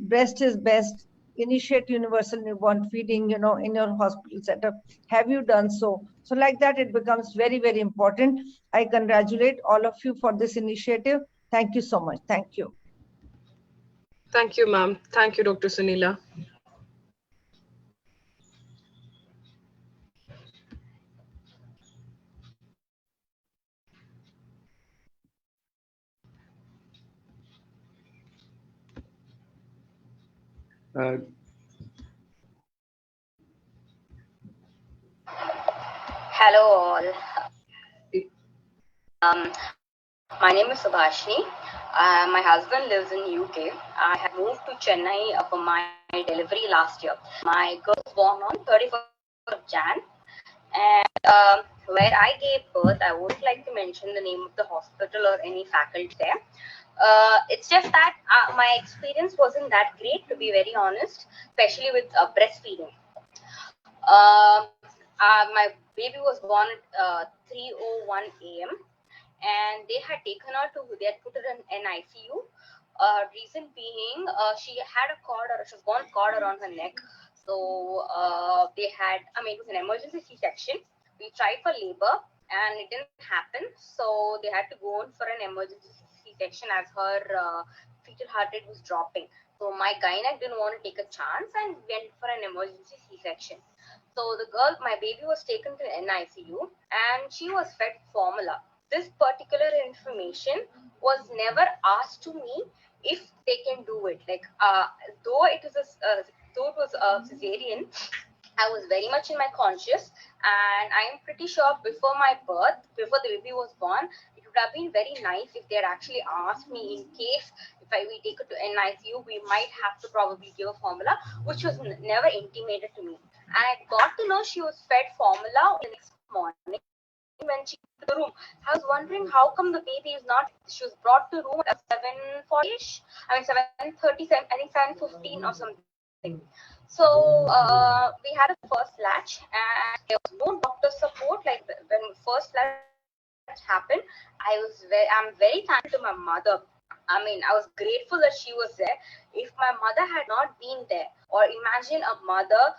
breast is best, initiate universal newborn feeding, in your hospital setup. Have you done so? So like that, it becomes very, very important. I congratulate all of you for this initiative. Thank you so much. Thank you. Thank you, ma'am. Thank you, Dr. Sunila. Uh, Hello all. My name is Subhashini. My husband lives in UK. I had moved to Chennai for my delivery last year. My girl was born on 31st of Jan. And where I gave birth, I wouldn't like to mention the name of the hospital or any faculty there. It's just that my experience wasn't that great, to be very honest, especially with breastfeeding. My baby was born at 3:01 a.m. and they had taken her to, they had put her in an ICU. Reason being, she had a cord, or she was born cord around her neck. So they had, it was an emergency C-section. We tried for labor and it didn't happen. So they had to go on for an emergency C-section as her fetal heart rate was dropping. So my gynec didn't want to take a chance and went for an emergency C-section. So the girl, my baby was taken to NICU and she was fed formula. This particular information was never asked to me if they can do it. Like though it was though it was a cesarean, I was very much in my conscious, and I'm pretty sure before my birth, before the baby was born, it would have been very nice if they had actually asked me in case if we take it to NICU, we might have to probably give a formula, which was never intimated to me. And I got to know she was fed formula the next morning when she came to the room. I was wondering how come the baby is not. She was brought to room at 7:40ish. I mean 7:30, I think 7:15 or something. So we had a first latch, and there was no doctor support. Like when first latch happened, I'm very thankful to my mother. I mean, I was grateful that she was there. If my mother had not been there, or imagine a mother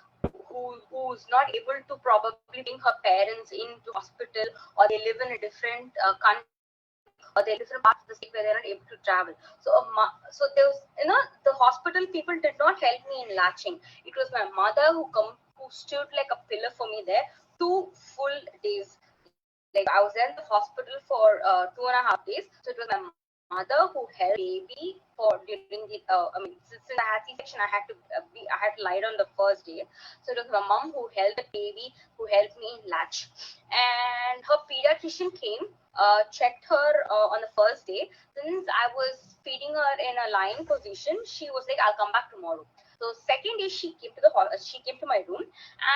who's not able to probably bring her parents into hospital, or they live in a different country, or they're different parts of the state where they're not able to travel. So there was, the hospital people did not help me in latching. It was my mother who stood like a pillar for me there 2 full days. Like I was in the hospital for 2.5 days. So it was my mother who held baby for during the since I had C-section, I had to lie down the first day. So it was my mom who held the baby, who helped me latch, and her pediatrician came, checked her on the first day. Since I was feeding her in a lying position, she was like, "I'll come back tomorrow." So second day she came to my room,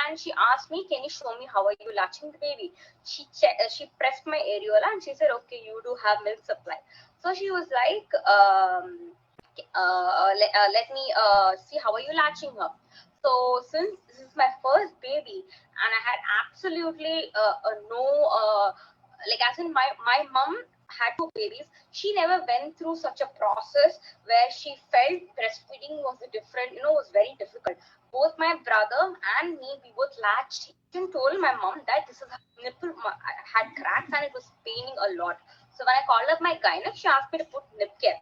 and she asked me, "Can you show me how are you latching the baby?" She pressed my areola and she said, "Okay, you do have milk supply." So she was like, let me see how are you latching her. So since this is my first baby and I had absolutely no like as in my mom had 2 babies, she never went through such a process where she felt breastfeeding was was very difficult. Both my brother and me, we both latched. She told my mom that this is her nipple had cracks and it was paining a lot. So when I called up my gynaec, she asked me to put nip care.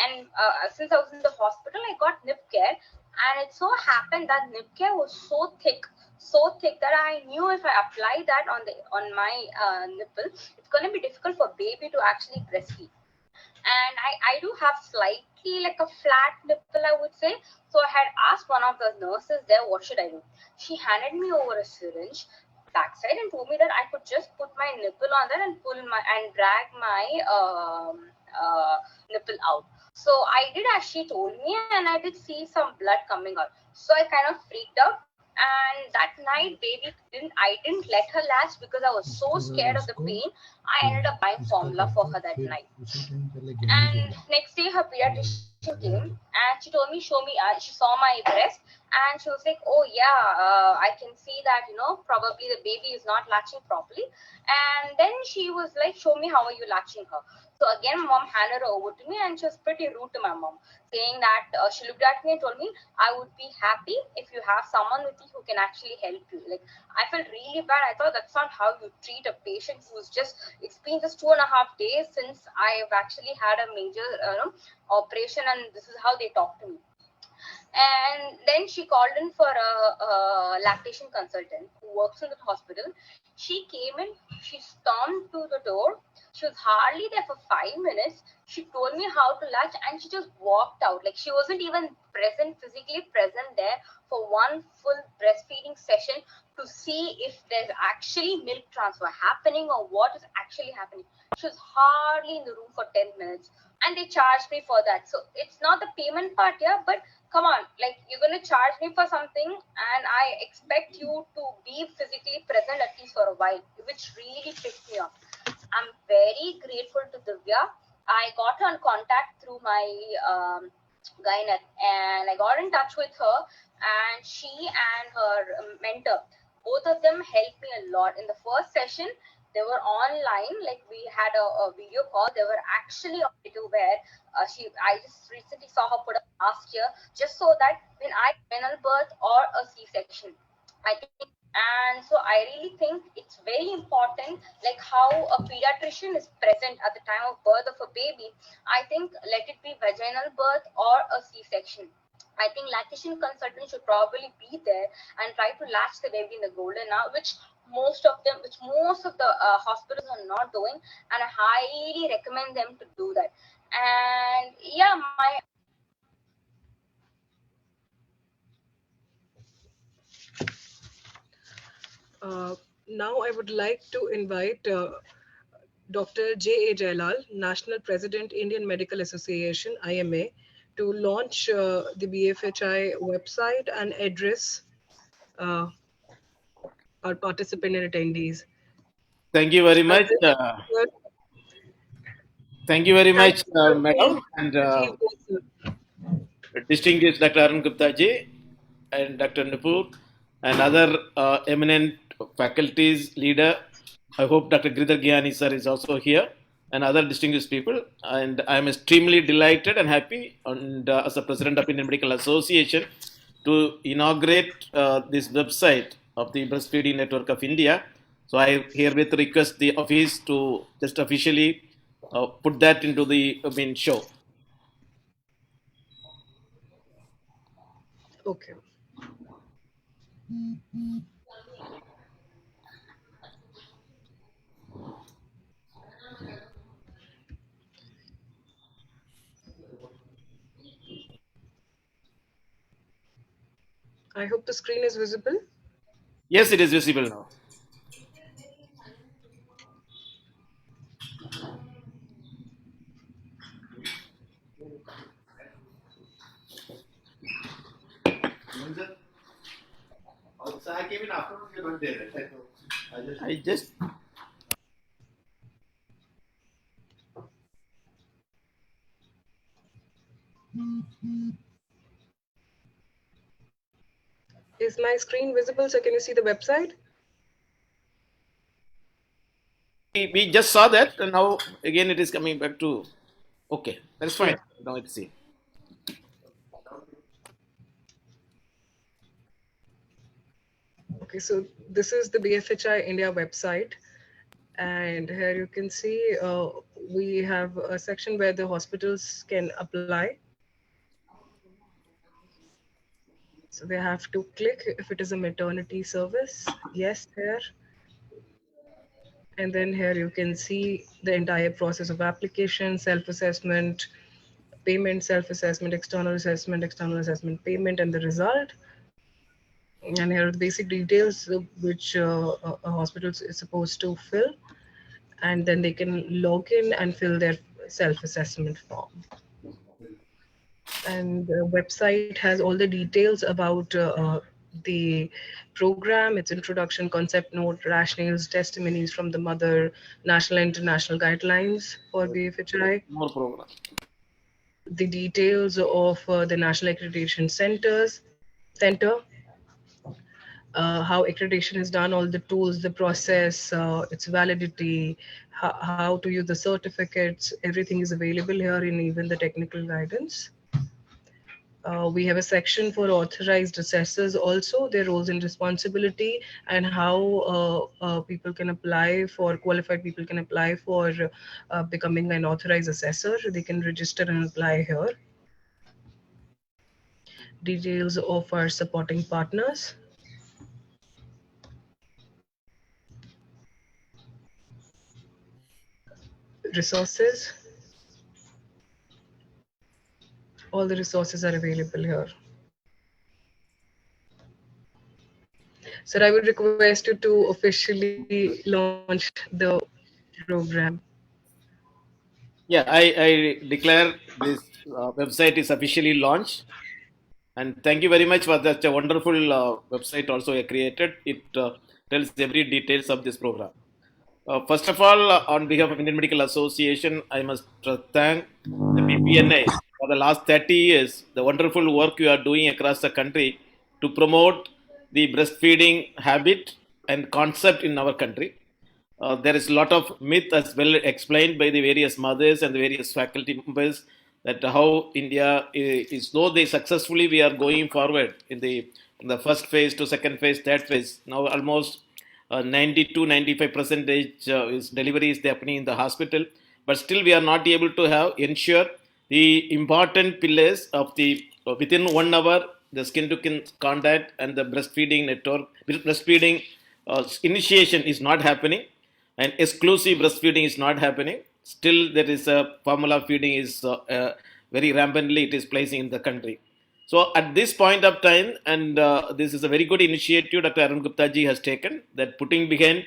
And since I was in the hospital, I got nip care, and it so happened that nip care was so thick that I knew if I apply that on my nipple, it's going to be difficult for baby to actually breastfeed. And I do have slightly like a flat nipple, I would say. So I had asked one of the nurses there, what should I do? She handed me over a syringe backside and told me that I could just put my nipple on there and drag my nipple out. So I did as she told me, and I did see some blood coming out. So I kind of freaked out. And that night, I didn't let her latch because I was so scared of the pain. I ended up buying formula for her that night. And next day, her pediatrician came and she told me, she saw my breast and she was like, "Oh yeah, I can see that, probably the baby is not latching properly." And then she was like, "Show me how are you latching her." So again, mom handed her over to me and she was pretty rude to my mom, saying that she looked at me and told me, "I would be happy if you have someone with you who can actually help you." Like I felt really bad. I thought that's not how you treat a patient who's it's been just 2.5 days since I've actually had a major operation, and this is how they talk to me. And then she called in for a lactation consultant who works in the hospital. She came in, she stormed to the door. She was hardly there for 5 minutes. She told me how to latch and she just walked out. Like she wasn't even physically present there for one full breastfeeding session to see if there's actually milk transfer happening or what is actually happening. She was hardly in the room for 10 minutes. And they charged me for that. So it's not the payment part here, but come on, like you're going to charge me for something and I expect you to be physically present at least for a while, which really pissed me off. I'm very grateful to Divya. I got her in contact through my gynaec and I got in touch with her, and she and her mentor, both of them helped me a lot. In the first session, they were online, like we had a video call. They were actually on video where I just recently saw her put up last year, just so that when I vaginal birth or a C-section, I think, and so I really think it's very important, like how a pediatrician is present at the time of birth of a baby. I think let it be vaginal birth or a C-section. I think lactation consultant should probably be there and try to latch the baby in the golden hour, which most of the hospitals are not doing, and I highly recommend them to do that. And yeah, Now I would like to invite Dr. J. A. Jailal, National President, Indian Medical Association, IMA, to launch the BFHI website and address uh, our participant and attendees. Thank you very much. Thank you very much, Madam, and distinguished Dr. Arun Gupta ji and Dr. Nupur and other eminent faculties leader. I hope Dr. Giridhar Gyani sir is also here and other distinguished people. And I am extremely delighted and happy and as the president of Indian Medical Association to inaugurate this website of the Breastfeeding Network of India. So I herewith request the office to just officially put that into the show. Okay. I hope the screen is visible. Yes, it is visible now. I came in afterwards, you weren't there. I just. Is my screen visible? So can you see the website? We just saw that, and now again it is coming back to. Okay, that's fine. Yeah. Now let's see. Okay, so this is the BFHI India website, and here you can see we have a section where the hospitals can apply. So they have to click if it is a maternity service, yes, here. And then here you can see the entire process of application, self-assessment, payment, self-assessment, external assessment, payment, and the result. And here are the basic details which a hospital is supposed to fill. And then they can log in and fill their self-assessment form. And the website has all the details about the program, its introduction, concept note, rationales, testimonies from the mother, national and international guidelines for BFHI. More program. The details of the National Accreditation Center, how accreditation is done, all the tools, the process, its validity, how to use the certificates, everything is available here, and even the technical guidance. We have a section for authorized assessors also, their roles and responsibility, and how people can apply for, qualified people can apply for becoming an authorized assessor. They can register and apply here. Details of our supporting partners. Resources. All the resources are available here. Sir, I would request you to officially launch the program. Yeah, I declare this website is officially launched. And thank you very much for that wonderful website also I created. It tells every details of this program. First of all, on behalf of Indian Medical Association, I must thank the BPNI for the last 30 years, the wonderful work you are doing across the country to promote the breastfeeding habit and concept in our country. There is a lot of myth as well explained by the various mothers and the various faculty members that how India is, though they successfully we are going forward in the first phase to second phase, third phase. Now almost 90 to 95% is delivery is happening in the hospital, but still we are not able to have ensure the important pillars of the within 1 hour, the skin-to-skin contact and the breastfeeding network, breastfeeding initiation is not happening, and exclusive breastfeeding is not happening. Still, there is a formula feeding is very rampantly it is placing in the country. So at this point of time, and this is a very good initiative Dr. Arun Gupta ji has taken, that putting behind,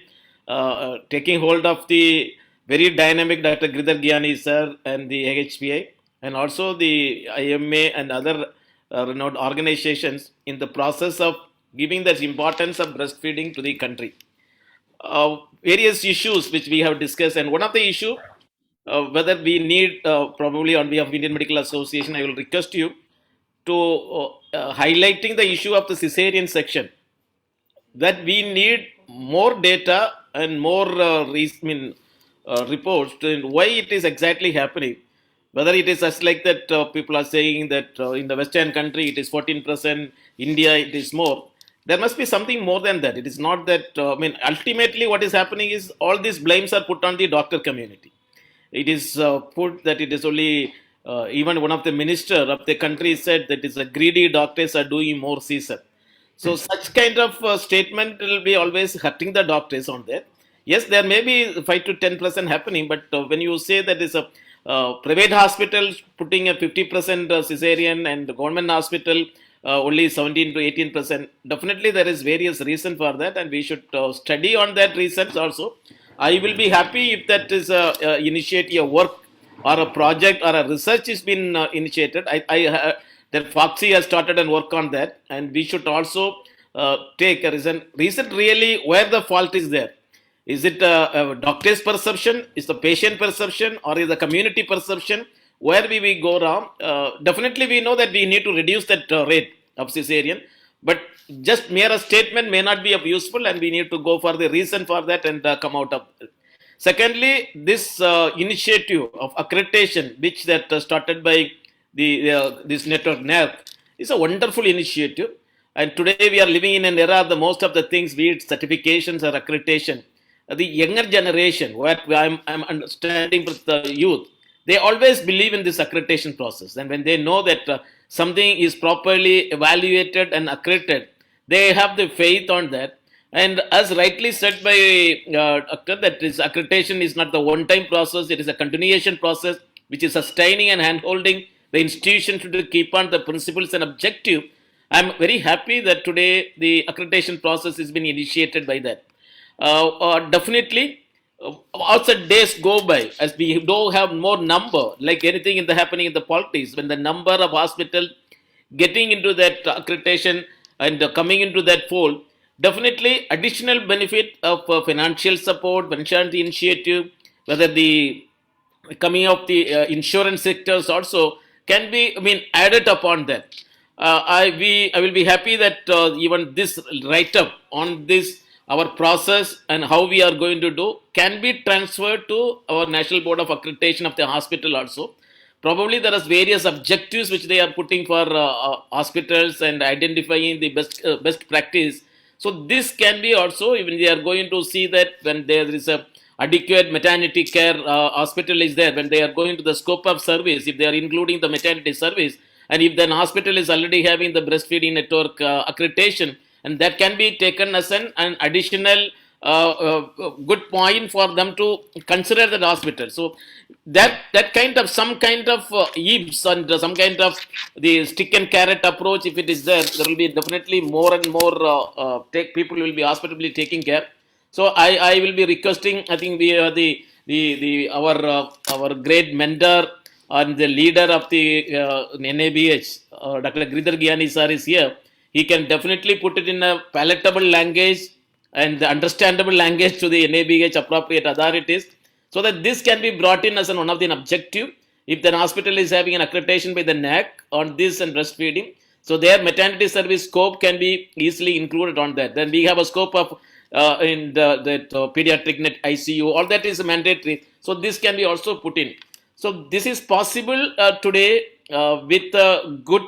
taking hold of the very dynamic Dr. Giridhar Gyani sir and the AHPI, and also the IMA and other renowned organizations in the process of giving the importance of breastfeeding to the country. Various issues which we have discussed, and one of the issue, whether we need, probably on behalf of Indian Medical Association, I will request you to highlighting the issue of the cesarean section, that we need more data and more reports to why it is exactly happening. Whether it is just like that, people are saying that in the Western country it is 14%, India it is more. There must be something more than that. It is not that, ultimately what is happening is all these blames are put on the doctor community. It is put that it is only, even one of the minister of the country said that it's a greedy doctors are doing more Caesar. So such kind of statement will be always hurting the doctors on that. Yes, there may be 5 to 10% happening, but when you say that is a private hospital putting a 50% cesarean and the government hospital only 17 to 18%, definitely there is various reason for that, and we should study on that reasons also. I will be happy if that is a initiative, a work or a project or a research is been initiated. That Foxy has started and work on that, and we should also take a reason really where the fault is there. Is it a doctor's perception? Is the patient perception, or is the community perception? Where we go wrong? Definitely we know that we need to reduce that rate of cesarean, but just mere a statement may not be of useful, and we need to go for the reason for that and come out of it. Secondly, this initiative of accreditation, which that started by this network NERC, is a wonderful initiative. And today we are living in an era of the most of the things, be it certifications or accreditation. The younger generation, what I'm understanding with the youth, they always believe in this accreditation process. And when they know that something is properly evaluated and accredited, they have the faith on that. And as rightly said by Doctor, that this accreditation is not the one-time process, it is a continuation process which is sustaining and hand-holding the institution to keep on the principles and objective. I'm very happy that today the accreditation process has been initiated by that. Definitely, as the days go by, as we don't have more number, like anything in the happening in the politics, when the number of hospitals getting into that accreditation and coming into that fold, definitely additional benefit of financial support, financial initiative, whether the coming of the insurance sectors also can be added upon that. I will be happy that even this write-up on this, our process and how we are going to do, can be transferred to our National Board of Accreditation of the hospital also. Probably there are various objectives which they are putting for hospitals and identifying the best practice. So this can be also, even they are going to see that when there is a adequate maternity care hospital is there, when they are going to the scope of service, if they are including the maternity service, and if the hospital is already having the breastfeeding network accreditation, and that can be taken as an additional good point for them to consider that hospital. So that kind of some kind of eaves and some kind of the stick and carrot approach, if it is there, there will be definitely more and more people will be hospitably taking care. So I will be requesting, I think we are our great mentor and the leader of the NABH, Dr. Giridhar Gyani sir is here. He can definitely put it in a palatable language and the understandable language to the NABH appropriate authorities, so that this can be brought in as one of the objective. If the hospital is having an accreditation by the NAC on this and breastfeeding, so their maternity service scope can be easily included on that. Then we have a scope of in the pediatric net ICU, all that is mandatory. So this can be also put in. So this is possible today with good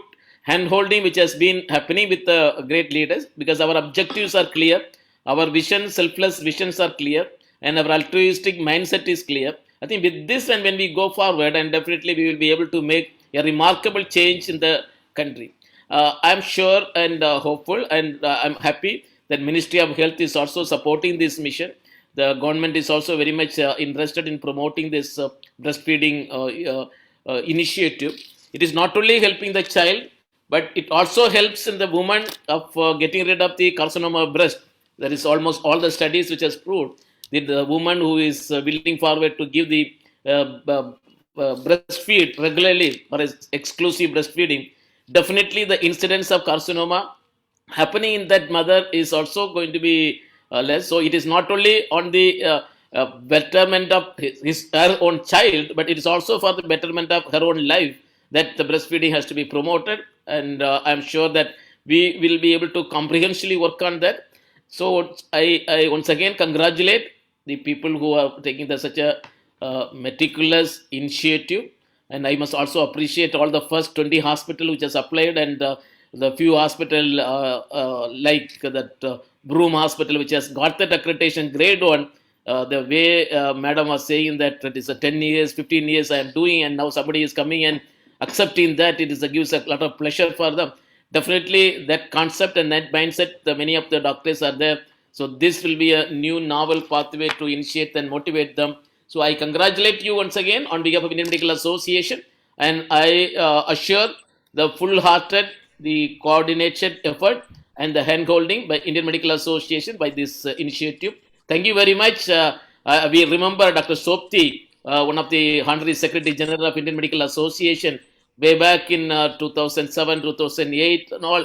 hand-holding which has been happening with the great leaders, because our objectives are clear, our vision, selfless visions are clear, and our altruistic mindset is clear. I think with this, and when we go forward, and definitely we will be able to make a remarkable change in the country. I'm sure and hopeful, and I'm happy that Ministry of Health is also supporting this mission. The government is also very much interested in promoting this breastfeeding initiative. It is not only helping the child, but it also helps in the woman of getting rid of the carcinoma of breast. There is almost all the studies which has proved that the woman who is willing forward to give the breastfeed regularly or exclusive breastfeeding, definitely the incidence of carcinoma happening in that mother is also going to be less. So it is not only on the betterment of her own child, but it is also for the betterment of her own life that the breastfeeding has to be promoted. And I'm sure that we will be able to comprehensively work on that. So I once again congratulate the people who are taking such a meticulous initiative, and I must also appreciate all the first 20 hospital which has applied, and the few hospital like that Broome Hospital which has got that accreditation grade 1. The way madam was saying that it is a 10 years, 15 years I am doing, and now somebody is coming and accepting that, it is gives a lot of pleasure for them. Definitely that concept and that mindset, many of the doctors are there. So this will be a new novel pathway to initiate and motivate them. So I congratulate you once again on behalf of Indian Medical Association, and I assure the full-hearted, the coordinated effort and the hand-holding by Indian Medical Association by this initiative. Thank you very much. We remember Dr. Sopti, one of the Honorary Secretary General of Indian Medical Association, way back in 2007, 2008 and all.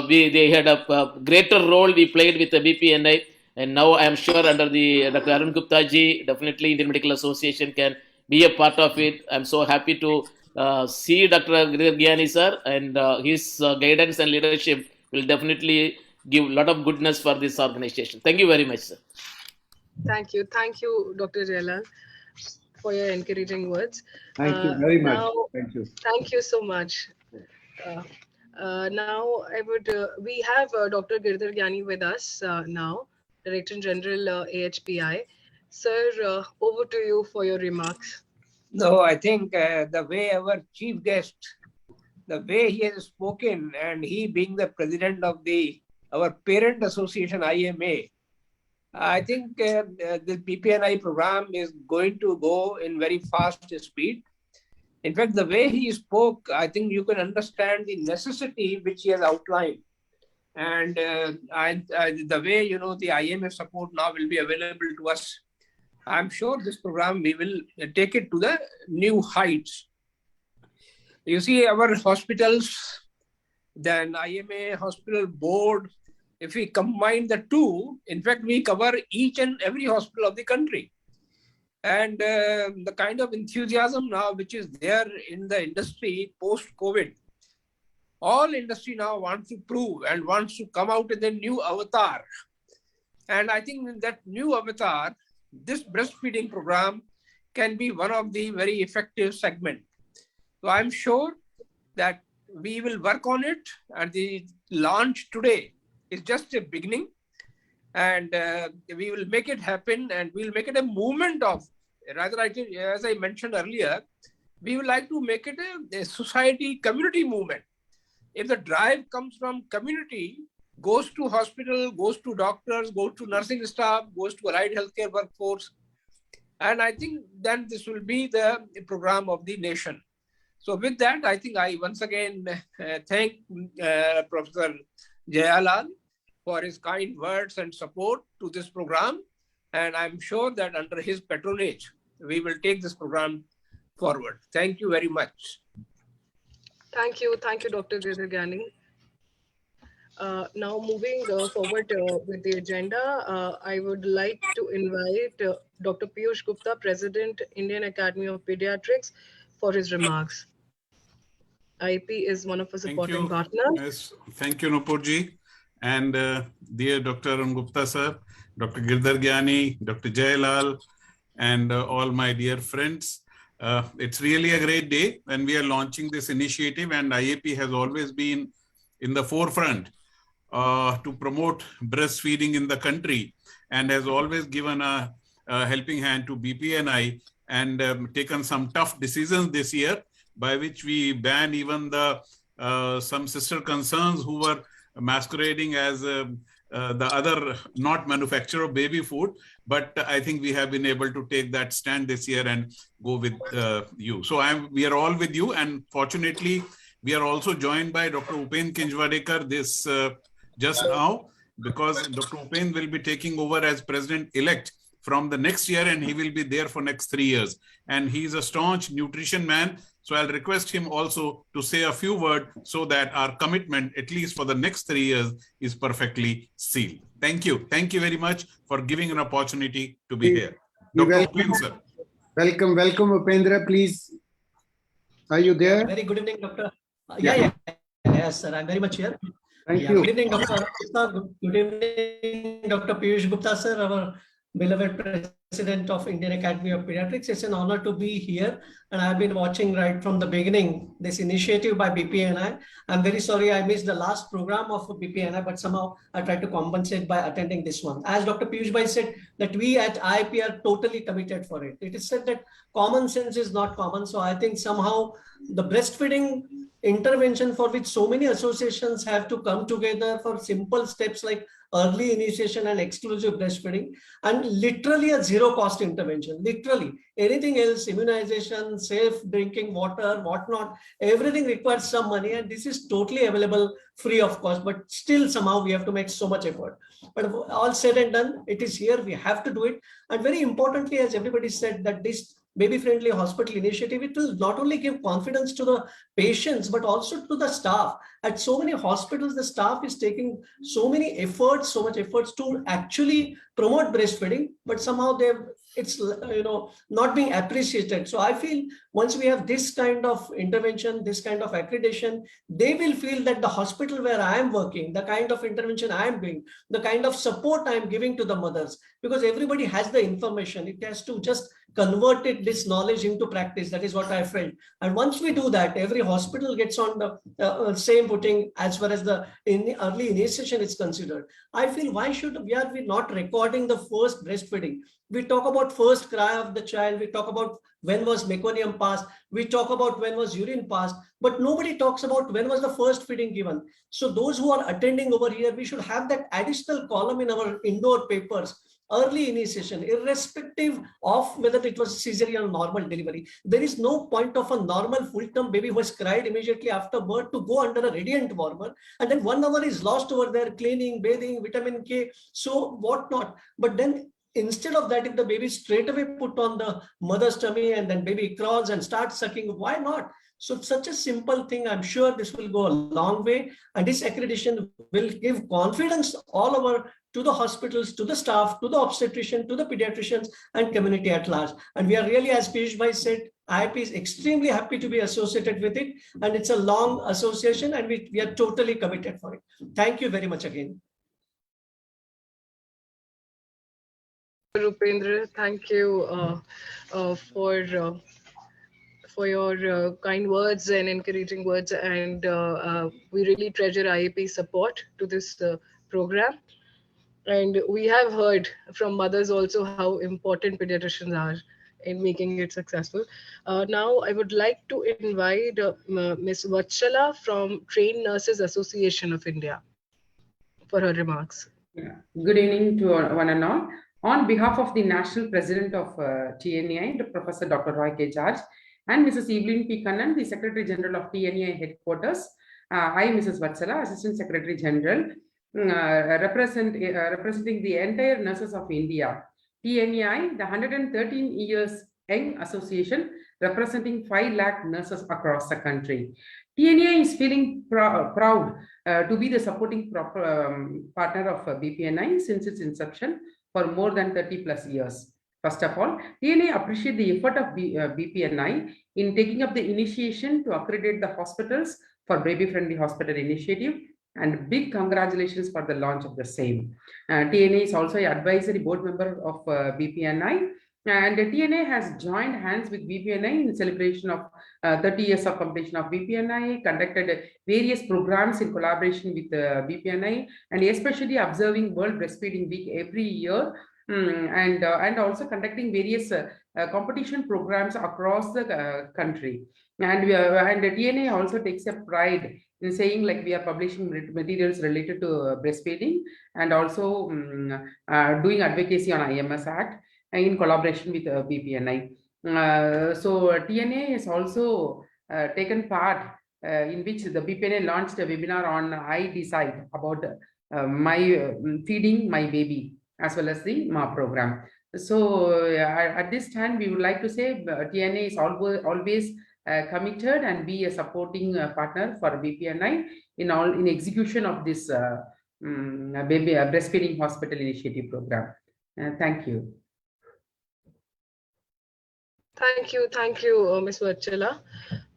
They had a greater role we played with the BPNI, and now I am sure under the Dr. Arun Gupta ji, definitely Indian Medical Association can be a part of it. I'm so happy to see Dr. Girdhar sir, and his guidance and leadership will definitely give a lot of goodness for this organization. Thank you very much, sir. Thank you, Dr. Jailal, for your encouraging words. Thank you very much. Now, Thank you. Thank you so much. Now, we have Dr. Girdhar Gyani with us now, Director General AHPI. Sir, over to you for your remarks. No, I think the way our chief guest, the way he has spoken, and he being the president of our parent association IMA, I think the PPNI program is going to go in very fast speed. In fact, the way he spoke, I think you can understand the necessity which he has outlined. And the way, the IMA support now will be available to us, I'm sure this program, we will take it to the new heights. You see, our hospitals, then IMA hospital board, if we combine the two, in fact, we cover each and every hospital of the country. And the kind of enthusiasm now which is there in the industry post-COVID, all industry now wants to prove and wants to come out with a new avatar. And I think in that new avatar, this breastfeeding program can be one of the very effective segments. So I'm sure that we will work on it, and the launch today is just a beginning, and we will make it happen, and we'll make it a movement of, rather, as I mentioned earlier, we would like to make it a society community movement. If the drive comes from community, goes to hospital, goes to doctors, goes to nursing staff, goes to allied healthcare workforce, and I think then this will be the program of the nation. So with that, I think I once again thank Professor Jailal for his kind words and support to this program. And I'm sure that under his patronage, we will take this program forward. Thank you very much. Thank you, Dr. Girdhar Gyani. Now moving forward with the agenda, I would like to invite Dr. Pierce Gupta, President, Indian Academy of Pediatrics, for his remarks. IP is one of our supporting partners. Yes, thank you, Nupurji. And dear Dr. Arun Gupta sir, Dr. Girdhar Gyani, Dr. Jailal, and all my dear friends. It's really a great day when we are launching this initiative, and IAP has always been in the forefront to promote breastfeeding in the country, and has always given a helping hand to BPNI, and taken some tough decisions this year, by which we ban even the some sister concerns who were masquerading as the other not manufacturer of baby food. But I think we have been able to take that stand this year and go with you. So we are all with you. And fortunately, we are also joined by Dr. Upen Kinjwadekar this just now, because Dr. Upen will be taking over as president-elect from the next year, and he will be there for next 3 years. And he's a staunch nutrition man. So I'll request him also to say a few words so that our commitment, at least for the next 3 years, is perfectly sealed. Thank you. Thank you very much for giving an opportunity to be here. Dr. Upen, sir. Welcome, Upendra, please. Are you there? Very good evening, Doctor. Yes, sir. I'm very much here. Thank you. Good evening, Dr. Gupta. Good evening, Dr. Pierce Gupta, sir, our beloved President of Indian Academy of Pediatrics. It's an honor to be here, and I've been watching right from the beginning this initiative by BPNI. I'm very sorry I missed the last program of BPNI, but somehow I tried to compensate by attending this one. As Dr. Piyush Bhai said, that we at IIP are totally committed for it. It is said that common sense is not common, so I think somehow the breastfeeding intervention, for which so many associations have to come together for simple steps like early initiation and exclusive breastfeeding, and literally a zero cost intervention, literally anything else, immunization, safe drinking water, whatnot, everything requires some money, and this is totally available free of cost, but still somehow we have to make so much effort. But all said and done, it is here, we have to do it. And very importantly, as everybody said, that this baby-friendly hospital initiative, it will not only give confidence to the patients, but also to the staff. At so many hospitals, the staff is taking so many efforts, so much efforts to actually promote breastfeeding, but somehow it's not being appreciated. So I feel once we have this kind of intervention, this kind of accreditation, they will feel that the hospital where I am working, the kind of intervention I am doing, the kind of support I am giving to the mothers, because everybody has the information, it has to just convert this knowledge into practice. That is what I felt. And once we do that, every hospital gets on the same footing as far as the early initiation is considered. I feel why should we not recording the first breastfeeding? We talk about first cry of the child. We talk about when was meconium passed. We talk about when was urine passed, but nobody talks about when was the first feeding given. So those who are attending over here, we should have that additional column in our indoor papers. Early initiation, irrespective of whether it was cesarean or normal delivery. There is no point of a normal full-term baby who has cried immediately after birth to go under a radiant warmer, and then 1 hour is lost over there, cleaning, bathing, vitamin K, so whatnot. But then instead of that, if the baby straight away put on the mother's tummy and then baby crawls and starts sucking, why not? So such a simple thing, I'm sure this will go a long way, and this accreditation will give confidence all over to the hospitals, to the staff, to the obstetrician, to the pediatricians, and community at large. And we are really, as Piyush Bhai said, IIP is extremely happy to be associated with it, and it's a long association, and we are totally committed for it. Thank you very much again. Rupendra, thank you for your kind words and encouraging words, and we really treasure IAP's support to this program. And we have heard from mothers also how important pediatricians are in making it successful. Now, I would like to invite Ms. Vatsala from Trained Nurses Association of India for her remarks. Yeah. Good evening to one and all. On behalf of the National President of TNEI, Professor Dr. Roy K. George, and Mrs. Evelyn P. Kannan, the Secretary General of TNEI Headquarters, I, Mrs. Vatsala, Assistant Secretary General, representing the entire nurses of India. TNEI, the 113 years young association, representing 5 lakh nurses across the country. TNEI is feeling proud to be the supporting partner of BPNI since its inception for more than 30 plus years. First of all, TNEI appreciate the effort of BPNI in taking up the initiation to accredit the hospitals for baby-friendly hospital initiative, and big congratulations for the launch of the same. TNEI is also an advisory board member of BPNI, and TNEI has joined hands with BPNI in celebration of 30 years of completion of BPNI, conducted various programs in collaboration with BPNI, and especially observing World Breastfeeding Week every year and also conducting various competition programs across the country. And the TNA also takes a pride in saying like we are publishing materials related to breastfeeding, and also doing advocacy on IMS Act in collaboration with BPNI. So TNA has also taken part in which the BPNA launched a webinar on I Decide about my feeding my baby, as well as the MA program. So at this time, we would like to say TNA is always committed and be a supporting partner for BPNI in execution of this baby breastfeeding hospital initiative program. Thank you. Thank you, Ms. Vachala.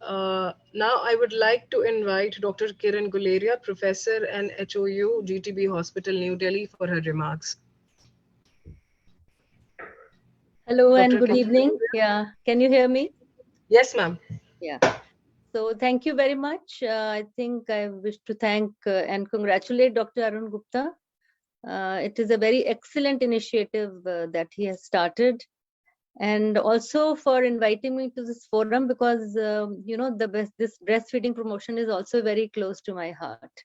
Now I would like to invite Dr. Kiran Guleria, Professor and HOU, GTB Hospital, New Delhi, for her remarks. Hello and Dr. good Kiran evening. Guleria? Yeah, can you hear me? Yes, ma'am. Yeah. So thank you very much. I think I wish to thank and congratulate Dr. Arun Gupta. It is a very excellent initiative that he has started, and also for inviting me to this forum, because you know, this breastfeeding promotion is also very close to my heart.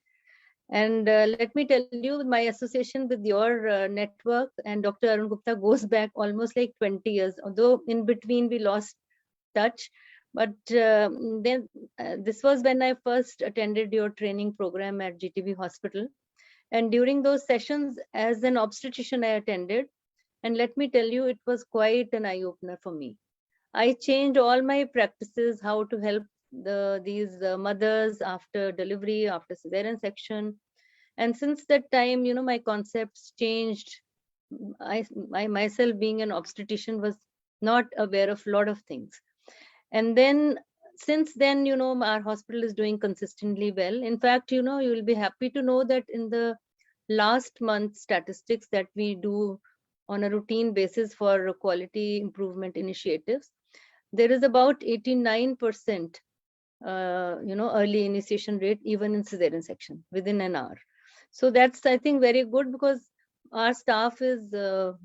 And let me tell you, my association with your network and Dr. Arun Gupta goes back almost like 20 years, although in between we lost touch. But then this was when I first attended your training program at GTB Hospital. And during those sessions, as an obstetrician, I attended. And let me tell you, it was quite an eye-opener for me. I changed all my practices, how to help these mothers after delivery, after cesarean section. And since that time, you know, my concepts changed. I myself, being an obstetrician, was not aware of a lot of things. And then since then, you know, our hospital is doing consistently well. In fact, you know, you will be happy to know that in the last month statistics that we do on a routine basis for quality improvement initiatives, there is about 89% you know, early initiation rate, even in cesarean section, within an hour. So that's, I think, very good, because our staff is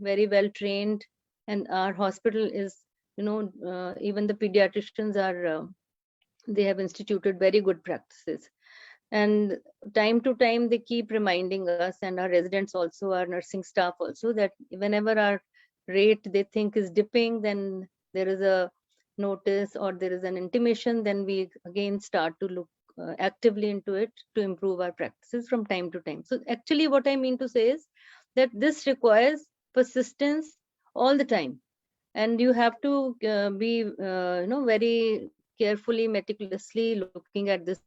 very well trained, and our hospital is, you know, even the pediatricians are they have instituted very good practices. And time to time they keep reminding us, and our residents also, our nursing staff also, that whenever our rate they think is dipping, then there is a notice or there is an intimation, then we again start to look actively into it to improve our practices from time to time. So actually what I mean to say is that this requires persistence all the time, and you have to be you know, very carefully, meticulously looking at this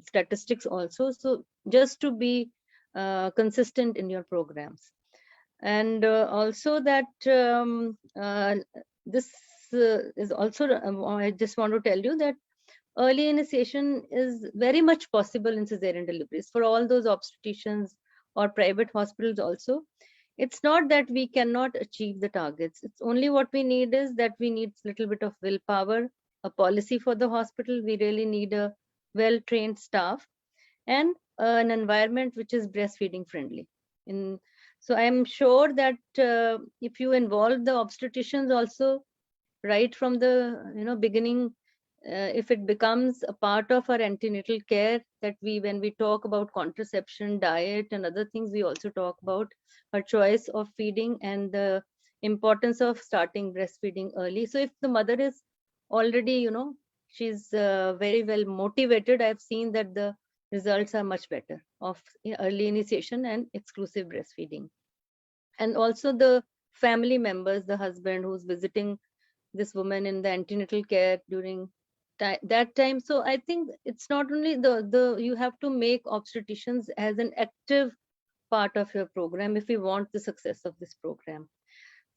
statistics also, so just to be consistent in your programs. And also that this is also, I just want to tell you that early initiation is very much possible in cesarean deliveries for all those obstetricians or private hospitals also. It's not that we cannot achieve the targets. It's only what we need is that we need a little bit of willpower, a policy for the hospital. We really need a well-trained staff, and an environment which is breastfeeding friendly. So I'm sure that if you involve the obstetricians also right from the, you know, beginning, if it becomes a part of our antenatal care, that when we talk about contraception, diet and other things, we also talk about our choice of feeding and the importance of starting breastfeeding early. So if the mother is already, you know, she's very well motivated, I've seen that the results are much better of early initiation and exclusive breastfeeding. And also the family members, the husband who's visiting this woman in the antenatal care during that time. So I think it's not only you have to make obstetricians as an active part of your program if we want the success of this program.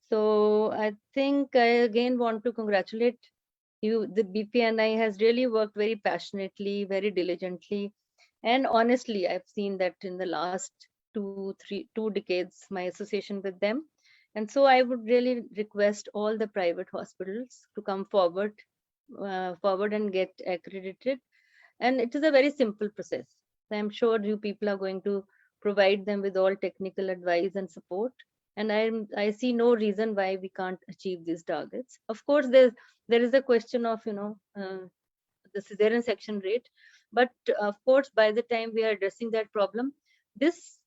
So I think I again want to congratulate you. The BPNI has really worked very passionately, very diligently, and honestly, I've seen that in the last 2 decades, my association with them. And so I would really request all the private hospitals to come forward and get accredited. And it is a very simple process. I'm sure you people are going to provide them with all technical advice and support. And I see no reason why we can't achieve these targets. Of course, there is a question of the cesarean section rate, but of course, by the time we are addressing that problem, this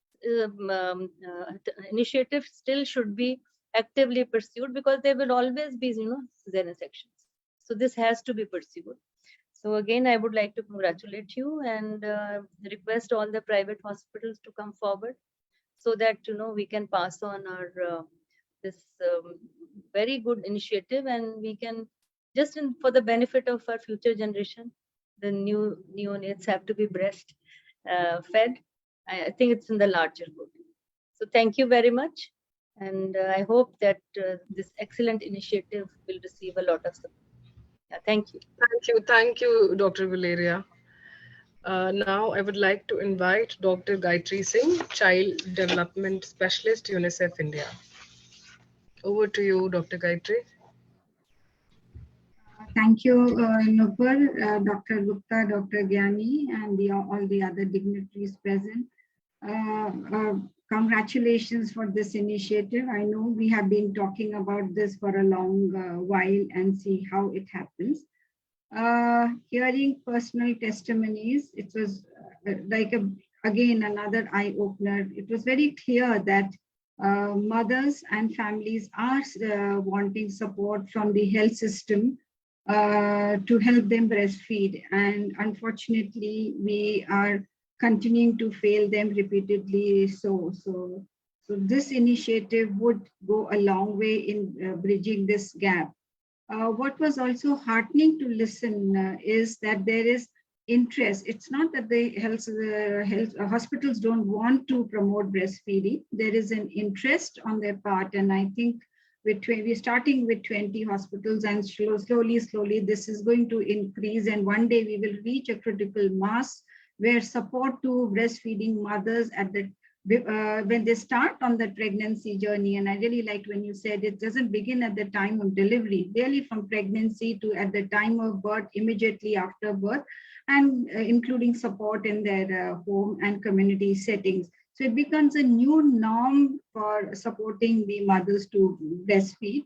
initiative still should be actively pursued, because there will always be cesarean sections. So this has to be pursued. So again, I would like to congratulate you and request all the private hospitals to come forward, so that we can pass on our this very good initiative, and we can just for the benefit of our future generation, the new neonates have to be breast fed. I think it's in the larger good. So thank you very much, and I hope that this excellent initiative will receive a lot of support. Yeah, thank you. Thank you, Dr. Valeria. Now I would like to invite Dr. Gayatri Singh, Child Development Specialist, UNICEF India. Over to you, Dr. Gayatri. Thank you, Nupur, Dr. Gupta, Dr. Gyani, and all the other dignitaries present. Congratulations for this initiative. I know we have been talking about this for a long while, and see how it happens. Hearing personal testimonies, it was again another eye-opener. It was very clear that mothers and families are wanting support from the health system to help them breastfeed, and unfortunately we are continuing to fail them repeatedly. So this initiative would go a long way in bridging this gap. What was also heartening to listen is that there is interest. It's not that the health hospitals don't want to promote breastfeeding. There is an interest on their part, and I think we're starting with 20 hospitals, and slowly this is going to increase, and one day we will reach a critical mass where support to breastfeeding mothers at the when they start on the pregnancy journey. And I really liked when you said it doesn't begin at the time of delivery, really from pregnancy to at the time of birth, immediately after birth, and including support in their home and community settings. So it becomes a new norm for supporting the mothers to breastfeed.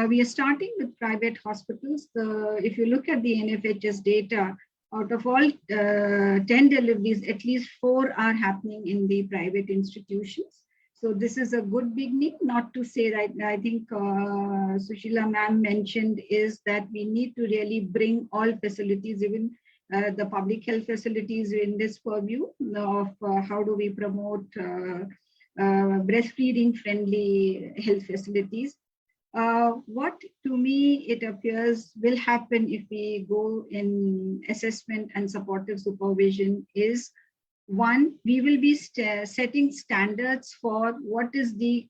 We are starting with private hospitals. If you look at the NFHS data, out of all 10 deliveries, at least 4 are happening in the private institutions. So this is a good beginning. Not to say that I think Sushila ma'am mentioned is that we need to really bring all facilities, even the public health facilities, in this purview of how do we promote breastfeeding friendly health facilities. What to me it appears will happen if we go in assessment and supportive supervision is, one, we will be setting standards for what is the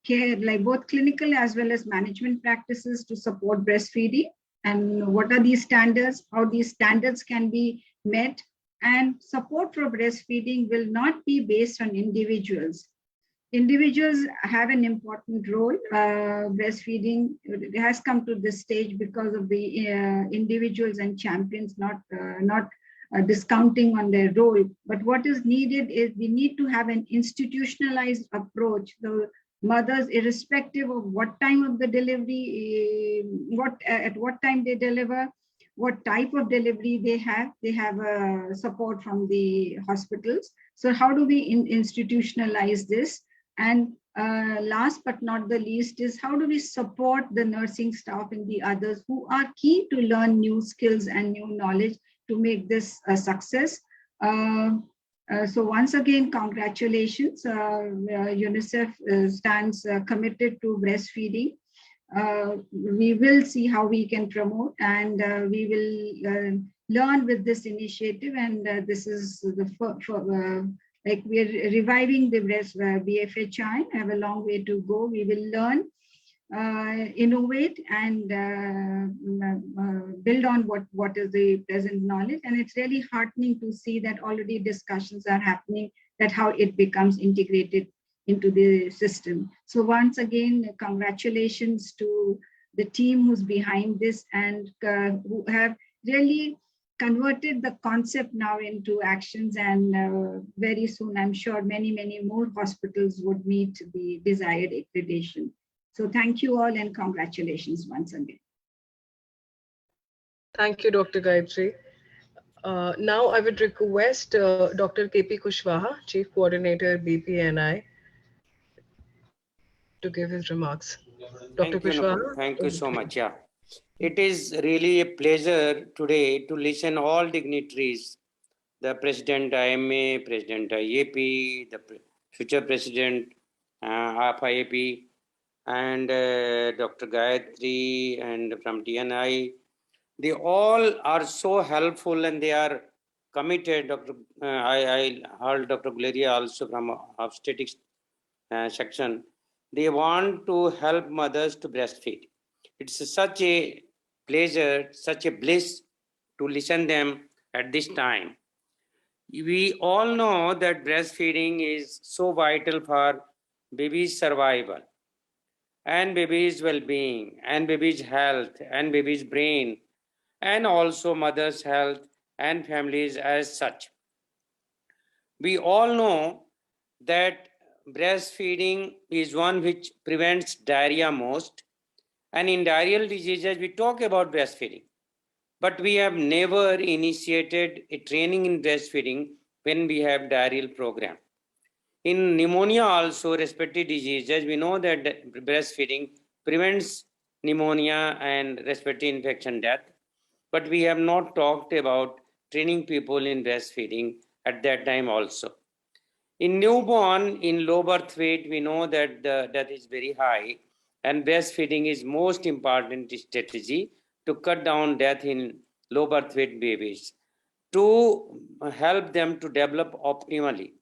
care, like both clinical as well as management practices to support breastfeeding, and what are these standards, how these standards can be met. And support for breastfeeding will not be based on individuals. Individuals have an important role. Breastfeeding has come to this stage because of the individuals and champions not discounting on their role. But what is needed is we need to have an institutionalized approach. The mothers, irrespective of what time of the delivery, at what time they deliver, what type of delivery they have support from the hospitals. So how do we institutionalize this? And last but not the least is, how do we support the nursing staff and the others who are keen to learn new skills and new knowledge to make this a success? So once again, congratulations. UNICEF stands committed to breastfeeding. We will see how we can promote, and we will learn with this initiative. And this is the like we're reviving the BFHI, have a long way to go. We will learn, innovate, and build on what is the present knowledge. And it's really heartening to see that already discussions are happening, that how it becomes integrated into the system. So once again, congratulations to the team who's behind this, and who have really converted the concept now into actions, and very soon I'm sure many more hospitals would meet the desired accreditation. So thank you all and congratulations once again. Thank you, Dr. Gayatri. Now I would request Dr. KP Kushwaha, Chief Coordinator BPNI, to give his remarks. Dr. Thank you, Kushwaha. Nupur. Thank you so much. Yeah, it is really a pleasure today to listen all dignitaries, the President IMA, President IAP, the future President of IAP, and Dr. Gayatri and from TNI. They all are so helpful and they are committed. I heard Dr. Guleria also from obstetrics section. They want to help mothers to breastfeed. It's such a pleasure, such a bliss to listen them at this time. We all know that breastfeeding is so vital for baby's survival and baby's well-being and baby's health and baby's brain and also mother's health and families as such. We all know that breastfeeding is one which prevents diarrhea most, and in diarrheal diseases we talk about breastfeeding, but we have never initiated a training in breastfeeding when we have diarrheal program. In pneumonia also, respiratory diseases, we know that breastfeeding prevents pneumonia and respiratory infection death, but we have not talked about training people in breastfeeding at that time also. In newborn, in low birth weight, we know that the death is very high, and breastfeeding is most important strategy to cut down death in low birth weight babies, to help them to develop optimally.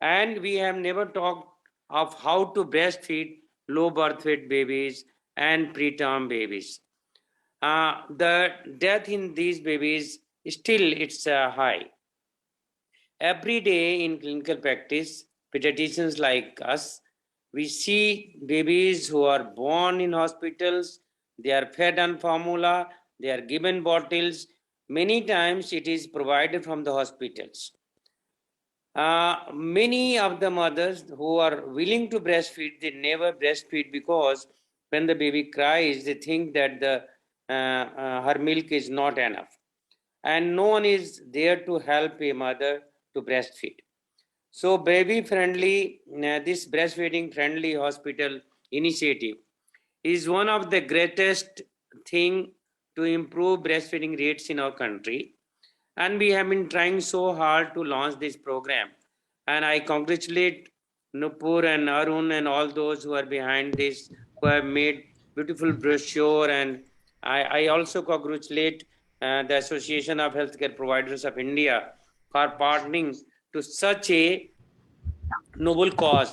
And we have never talked of how to breastfeed low birth weight babies and preterm babies. The death in these babies still it's high. Every day in clinical practice, pediatricians like us, we see babies who are born in hospitals, they are fed on formula, they are given bottles. Many times it is provided from the hospitals. Many of the mothers who are willing to breastfeed, they never breastfeed because when the baby cries, they think that her milk is not enough. And no one is there to help a mother to breastfeed. So baby friendly, this breastfeeding friendly hospital initiative is one of the greatest thing to improve breastfeeding rates in our country. And we have been trying so hard to launch this program. And I congratulate Nupur and Arun and all those who are behind this, who have made beautiful brochure. And I also congratulate the Association of Healthcare Providers of India for partnering to such a noble cause.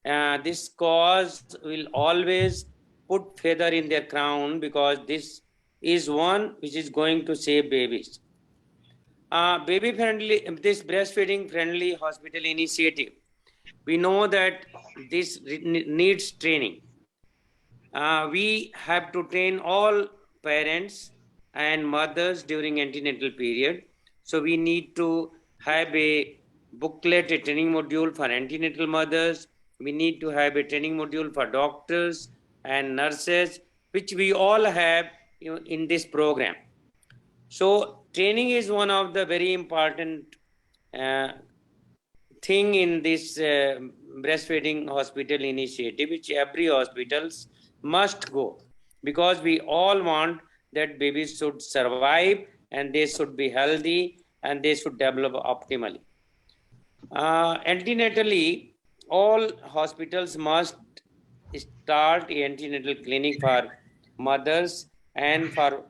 This cause will always put feather in their crown because this is one which is going to save babies. Baby friendly, this breastfeeding friendly hospital initiative, we know that this needs training. We have to train all parents and mothers during antenatal period. So we need to have a booklet, a training module for antenatal mothers. We need to have a training module for doctors and nurses, which we all have in this program. So training is one of the very important thing in this breastfeeding hospital initiative, which every hospitals must go, because we all want that babies should survive and they should be healthy and they should develop optimally. Antenatally, all hospitals must start an antenatal clinic for mothers and for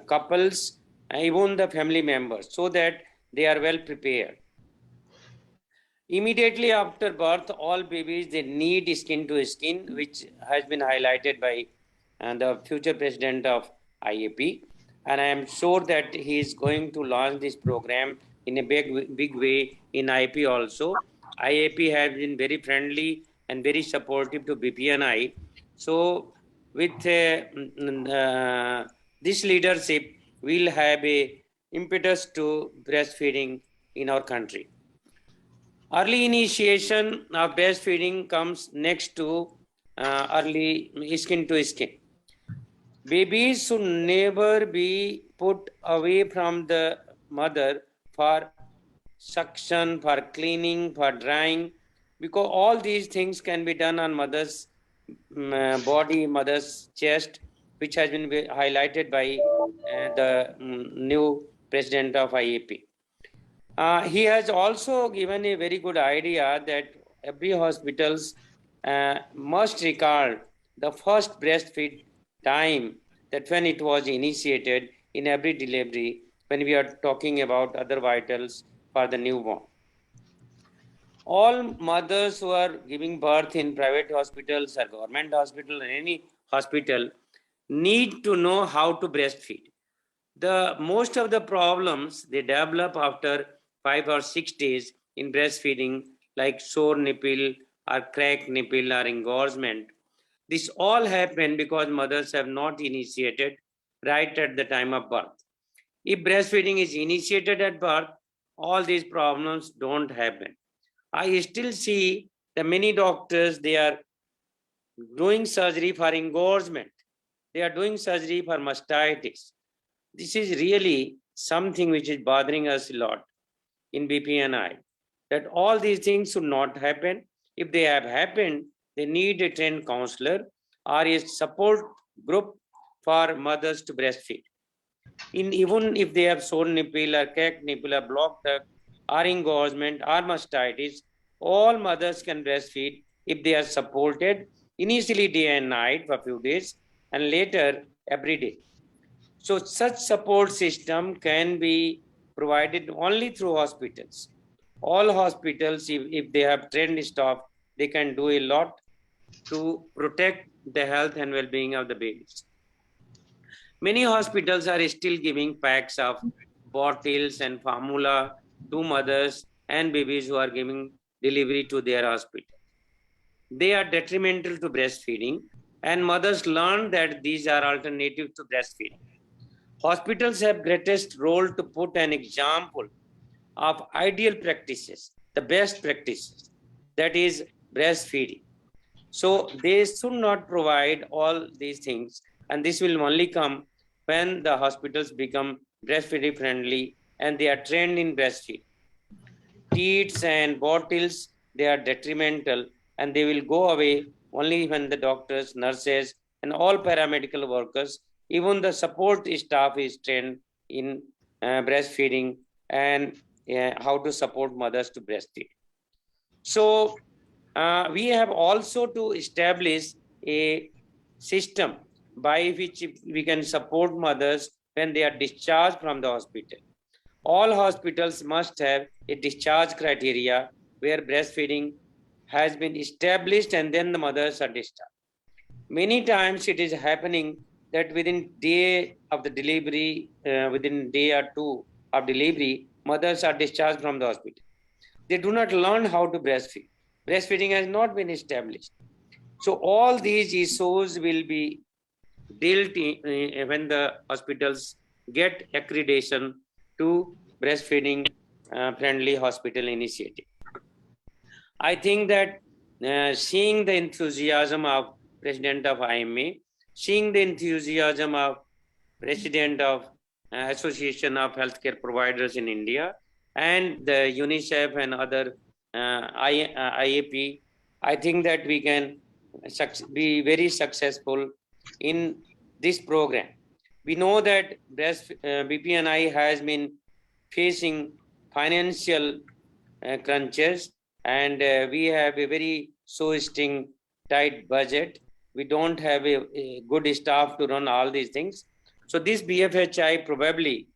couples, even the family members, so that they are well prepared. Immediately after birth, all babies, they need skin to skin, which has been highlighted by the future president of IAP. And I am sure that he is going to launch this program in a big way in IAP also. IAP has been very friendly and very supportive to BPNI. So with this leadership, we'll have a impetus to breastfeeding in our country. Early initiation of breastfeeding comes next to early skin to skin. Babies should never be put away from the mother for suction, for cleaning, for drying, because all these things can be done on mother's body, mother's chest, which has been highlighted by the new president of IAP. He has also given a very good idea that every hospitals must record the first breastfeed time, that when it was initiated in every delivery, when we are talking about other vitals for the newborn. All mothers who are giving birth in private hospitals or government hospital or any hospital need to know how to breastfeed. Most of the problems they develop after 5 or 6 days in breastfeeding, like sore nipple or cracked nipple or engorgement. This all happen because mothers have not initiated right at the time of birth. If breastfeeding is initiated at birth, all these problems don't happen. I still see that many doctors, they are doing surgery for engorgement. They are doing surgery for mastitis. This is really something which is bothering us a lot in BPNI, that all these things should not happen. If they have happened, they need a trained counselor or a support group for mothers to breastfeed. Even if they have sore nipple or cracked nipple or blocked duct or engorgement or mastitis, all mothers can breastfeed if they are supported initially day and night for a few days and later every day. So such support system can be provided only through hospitals. All hospitals, if they have trained staff, they can do a lot to protect the health and well-being of the babies. Many hospitals are still giving packs of bottles and formula to mothers and babies who are giving delivery to their hospital. They are detrimental to breastfeeding, and mothers learn that these are alternative to breastfeeding. Hospitals have greatest role to put an example of ideal practices, the best practices, that is breastfeeding. So they should not provide all these things, and this will only come when the hospitals become breastfeeding friendly and they are trained in breastfeeding. Teats and bottles, they are detrimental, and they will go away only when the doctors, nurses, and all paramedical workers, even the support staff is trained in breastfeeding and how to support mothers to breastfeed. So we have also to establish a system by which we can support mothers when they are discharged from the hospital. All hospitals must have a discharge criteria where breastfeeding has been established and then the mothers are discharged. Many times it is happening that within day of the delivery, within day or two of delivery, mothers are discharged from the hospital. They do not learn how to breastfeed. Breastfeeding has not been established. So all these issues will be dealt in, when the hospitals get accreditation to breastfeeding friendly hospital initiative. I think that seeing the enthusiasm of President of IMA, seeing the enthusiasm of President of Association of Healthcare Providers in India, and the UNICEF and other IAP, I think that we can be very successful in this program. We know that BPNI has been facing financial crunches, and we have a very so-sting tight budget. We don't have a good staff to run all these things. So this BFHI probably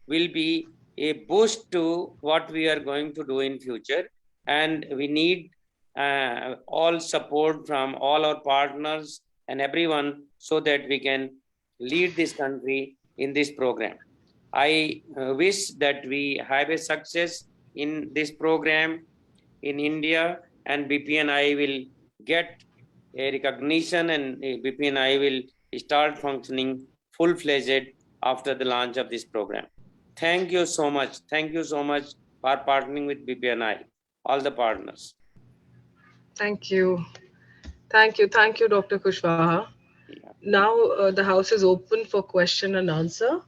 will be a boost to what we are going to do in future, and we need all support from all our partners and everyone so that we can lead this country in this program. I wish that we have a success in this program in India, and BPNI will get a recognition, and BPNI will start functioning full-fledged after the launch of this program. Thank you so much. Thank you so much for partnering with BPNI, all the partners. Thank you. Thank you. Thank you, Dr. Kushwaha. Now the house is open for question and answer.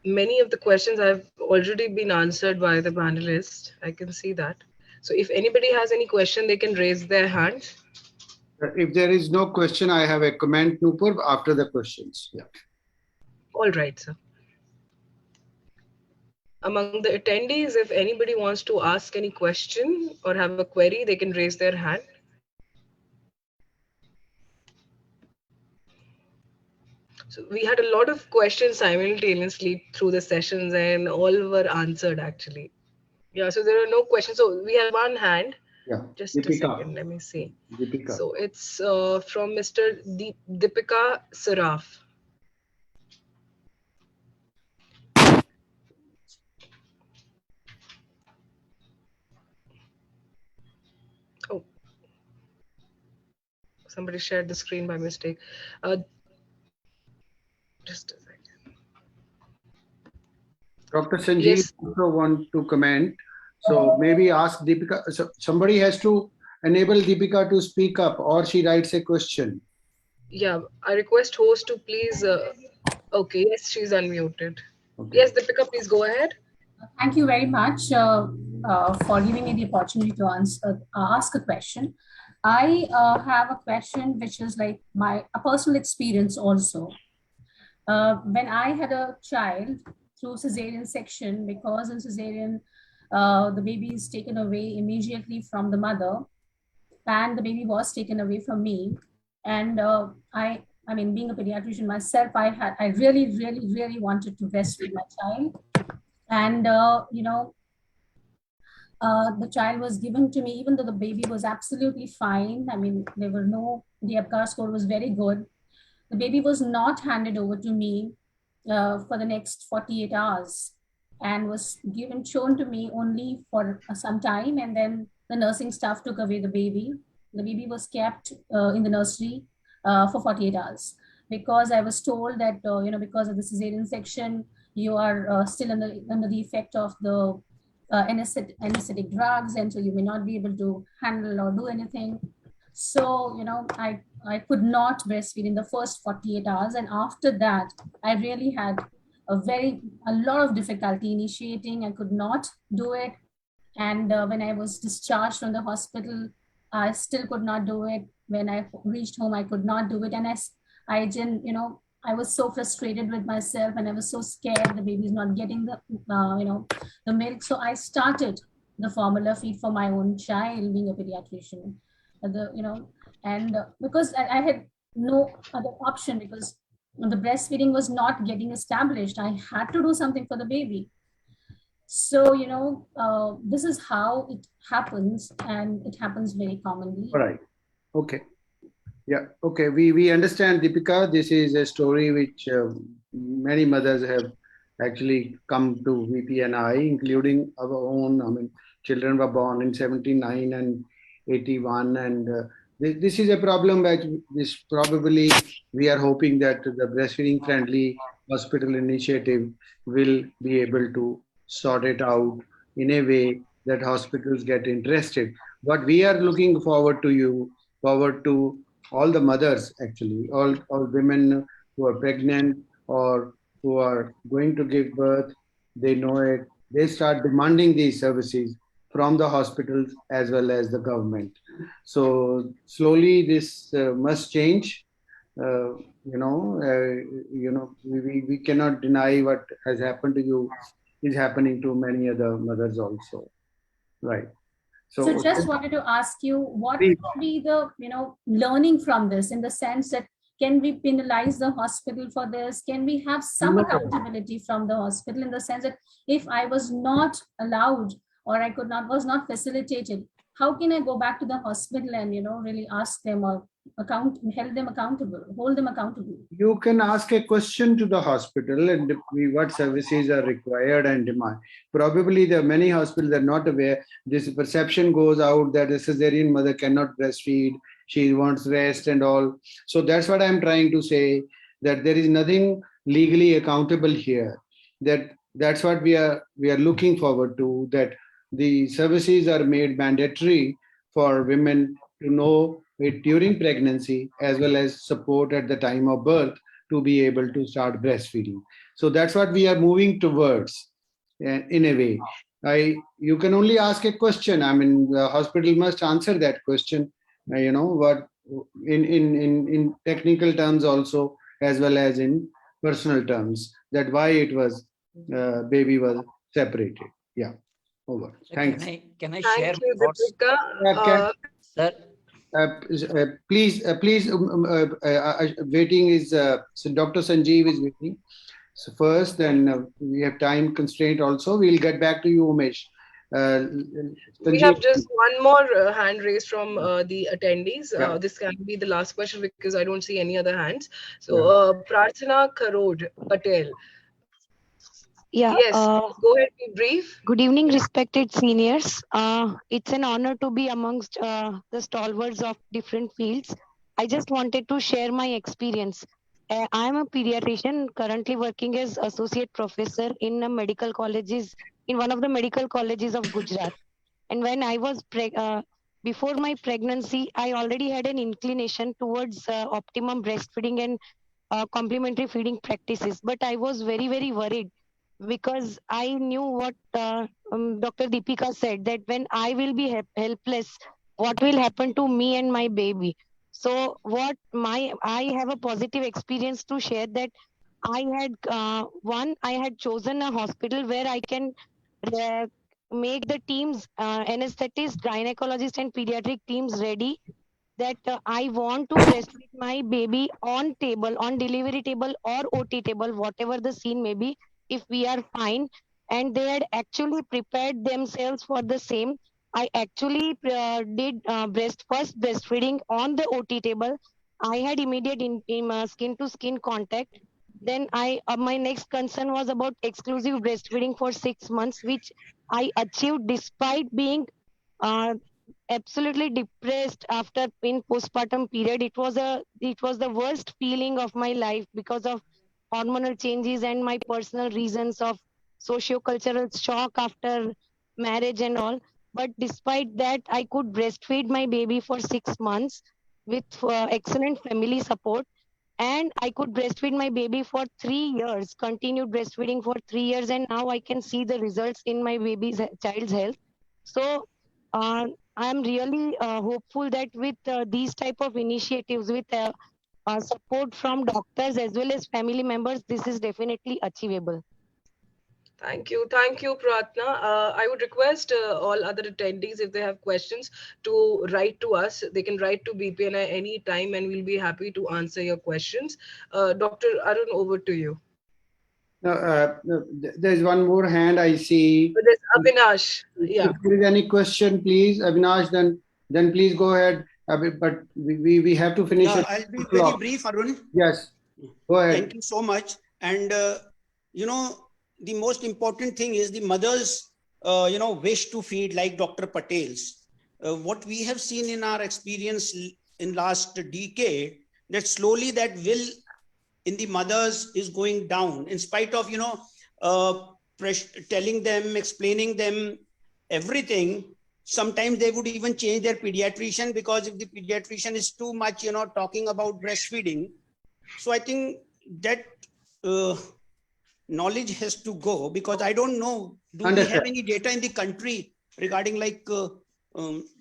Many of the questions have already been answered by the panelists. I can see that. So if anybody has any question, they can raise their hand. If there is no question, I have a comment, Nupur, after the questions. Yeah. All right, sir. Among the attendees, if anybody wants to ask any question or have a query, they can raise their hand. So we had a lot of questions simultaneously through the sessions and all were answered actually. Yeah, so there are no questions. So we have one hand. Yeah. Just Deepika. a second, let me see. Deepika. So it's from Mr. Deepika Saraf. Oh, somebody shared the screen by mistake. Just a second. Dr. Sanjeev Yes. also want to comment. So maybe ask Deepika. So somebody has to enable Deepika to speak up, or she writes a question. Yeah, I request host to please. Okay, yes, she's unmuted. Okay. Yes, Deepika, please go ahead. Thank you very much for giving me the opportunity to ask a question. I have a question which is like a personal experience also. When I had a child through cesarean section, because in cesarean, the baby is taken away immediately from the mother, and the baby was taken away from me. And I mean, being a pediatrician myself, I really wanted to breastfeed my child. And, the child was given to me, even though the baby was absolutely fine. I mean, there were the Apgar score was very good. The baby was not handed over to me for the next 48 hours and was shown to me only for some time. And then the nursing staff took away the baby. The baby was kept in the nursery for 48 hours because I was told that, because of the cesarean section, you are still under the effect of the anesthetic drugs, and so you may not be able to handle or do anything. So, I could not breastfeed in the first 48 hours. And after that, I really had a lot of difficulty initiating. I could not do it. And when I was discharged from the hospital, I still could not do it. When I reached home, I could not do it. And I didn't, I was so frustrated with myself, and I was so scared the baby's not getting the milk. So I started the formula feed for my own child, being a pediatrician. Because I had no other option, because the breastfeeding was not getting established. I had to do something for the baby. So, this is how it happens, and it happens very commonly. All right. Okay. Yeah. Okay. We understand, Deepika. This is a story which many mothers have actually come to BPNI, including our own. I mean, children were born in 79 and 81, and this is a problem that this probably we are hoping that the breastfeeding friendly hospital initiative will be able to sort it out in a way that hospitals get interested. But we are looking forward to all the mothers, actually, all women who are pregnant or who are going to give birth. They know it. They start demanding these services from the hospitals as well as the government. So slowly this must change. We cannot deny what has happened to you is happening to many other mothers also. Right. So just wanted to ask you, what will be the learning from this, in the sense that can we penalize the hospital for this? Can we have some accountability from the hospital, in the sense that if I was not allowed or I was not facilitated, how can I go back to the hospital and really ask them or hold them accountable? You can ask a question to the hospital and what services are required and demand. Probably there are many hospitals that are not aware. This perception goes out that a cesarean mother cannot breastfeed, she wants rest and all. So that's what I'm trying to say, that there is nothing legally accountable here. that's what we are looking forward to, that the services are made mandatory for women to know it during pregnancy as well as support at the time of birth to be able to start breastfeeding. So that's what we are moving towards, in a way. You can only ask a question. I mean, the hospital must answer that question, what in technical terms also, as well as in personal terms, that why it was baby was separated. Yeah, over. Thanks. Can I Thank share you, my thoughts? Deepika. Sir, Please, waiting is, so Dr. Sanjeev is waiting. So first, then we have time constraint also. We'll get back to you, Umesh. We have just one more hand raised from the attendees. Yeah. This can be the last question because I don't see any other hands. So, Prarthana Karod Patel. Yeah. Yes, go ahead, be brief. Good evening, respected seniors. It's an honor to be amongst the stalwarts of different fields. I just wanted to share my experience. I am a pediatrician currently working as associate professor in one of the medical colleges of Gujarat. And when I was before my pregnancy, I already had an inclination towards optimum breastfeeding and complementary feeding practices. But I was very, very worried because I knew what Dr. Deepika said, that when I will be helpless, what will happen to me and my baby. So I have a positive experience to share, that I had chosen a hospital where I can make the teams, anesthetists, gynecologists and pediatric teams ready, that I want to breastfeed my baby on delivery table or OT table, whatever the scene may be, if we are fine. And they had actually prepared themselves for the same. I actually did first breastfeeding on the OT table. I had immediate skin to skin contact. Then my next concern was about exclusive breastfeeding for 6 months, which I achieved despite being absolutely depressed after in postpartum period. It was the worst feeling of my life because of hormonal changes and my personal reasons of socio-cultural shock after marriage and all. But despite that, I could breastfeed my baby for 6 months with excellent family support. And I could breastfeed my baby for 3 years, continued breastfeeding for 3 years. And now I can see the results in my child's health. So I'm really hopeful that with these type of initiatives, with support from doctors as well as family members, this is definitely achievable. Thank you, Pratna. I would request all other attendees, if they have questions, to write to us. They can write to BPNI any time, and we'll be happy to answer your questions. Dr. Arun, over to you. There's one more hand I see. There's Avinash. Yeah. If there is any question, please, Avinash, then please go ahead. But we have to finish it. I'll be very brief, Arun. Yes, go ahead. Thank you so much. And the most important thing is the mother's wish to feed, like Dr. Patel's. What we have seen in our experience in last decade, that slowly that will in the mothers is going down, in spite of telling them, explaining them everything. Sometimes they would even change their pediatrician, because if the pediatrician is too much talking about breastfeeding. So I think that knowledge has to go, because I don't know, do we have any data in the country regarding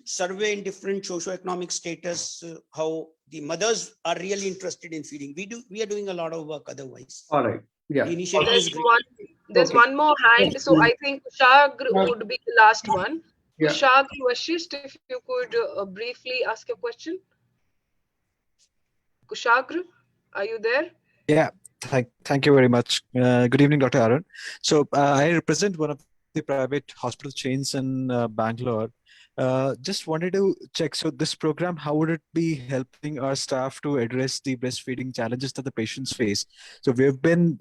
survey in different socioeconomic status, how the mothers are really interested in feeding? We are doing a lot of work otherwise. All right. Yeah. The initiative is great. There's one more hand. So I think Kushagr would be the last one. Yeah. Kushagr Vashisht, if you could briefly ask your question. Kushagr, are you there? Yeah. Thank you very much. Good evening, Dr. Arun. So I represent one of the private hospital chains in Bangalore. Just wanted to check, so this program, how would it be helping our staff to address the breastfeeding challenges that the patients face? So we've been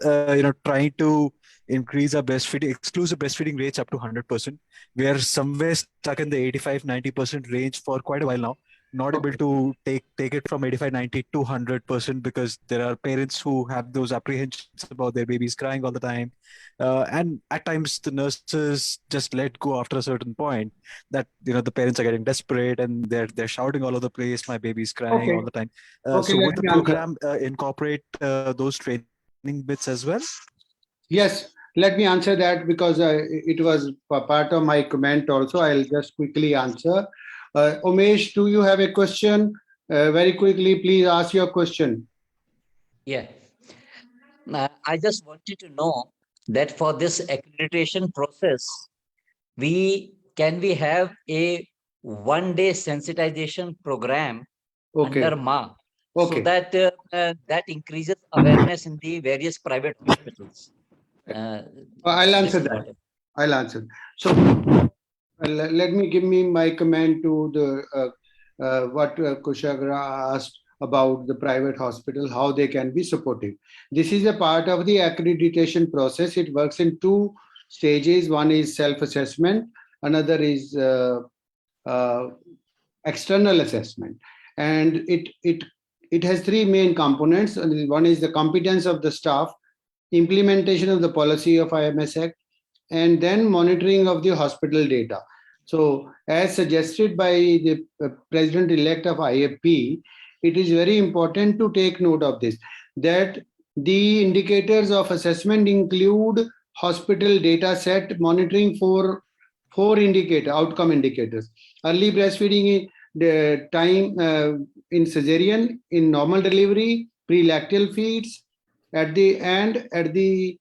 trying to increase our exclusive breastfeeding rates up to 100%. We are somewhere stuck in the 85-90% range for quite a while now. not able to take it from 85, 90 to 100% because there are parents who have those apprehensions about their babies crying all the time, and at times the nurses just let go after a certain point that the parents are getting desperate and they're shouting all over the place, my baby's crying Okay. all the time. Okay, So let would the me answer. program incorporate those training bits as well? Yes, let me answer that because it was part of my comment also. I'll just quickly answer. Umesh, do you have a question? Very quickly, please ask your question. Yeah. I just wanted to know that for this accreditation process, can we have a 1-day sensitization program Okay. under MA so Okay. that that increases awareness in the various private hospitals? I'll This answer is that. what. I'll answer. So let me give me my comment to the what Kushagra asked about the private hospital, how they can be supportive. This is a part of the accreditation process. It works in two stages. One is self-assessment. Another is external assessment, and it has three main components. One is the competence of the staff, implementation of the policy of IMS Act, and then monitoring of the hospital data. So, as suggested by the president-elect of IFP, it is very important to take note of this, that the indicators of assessment include hospital data set monitoring for four outcome indicators: early breastfeeding, the time in cesarean, in normal delivery, prelactal feeds, at the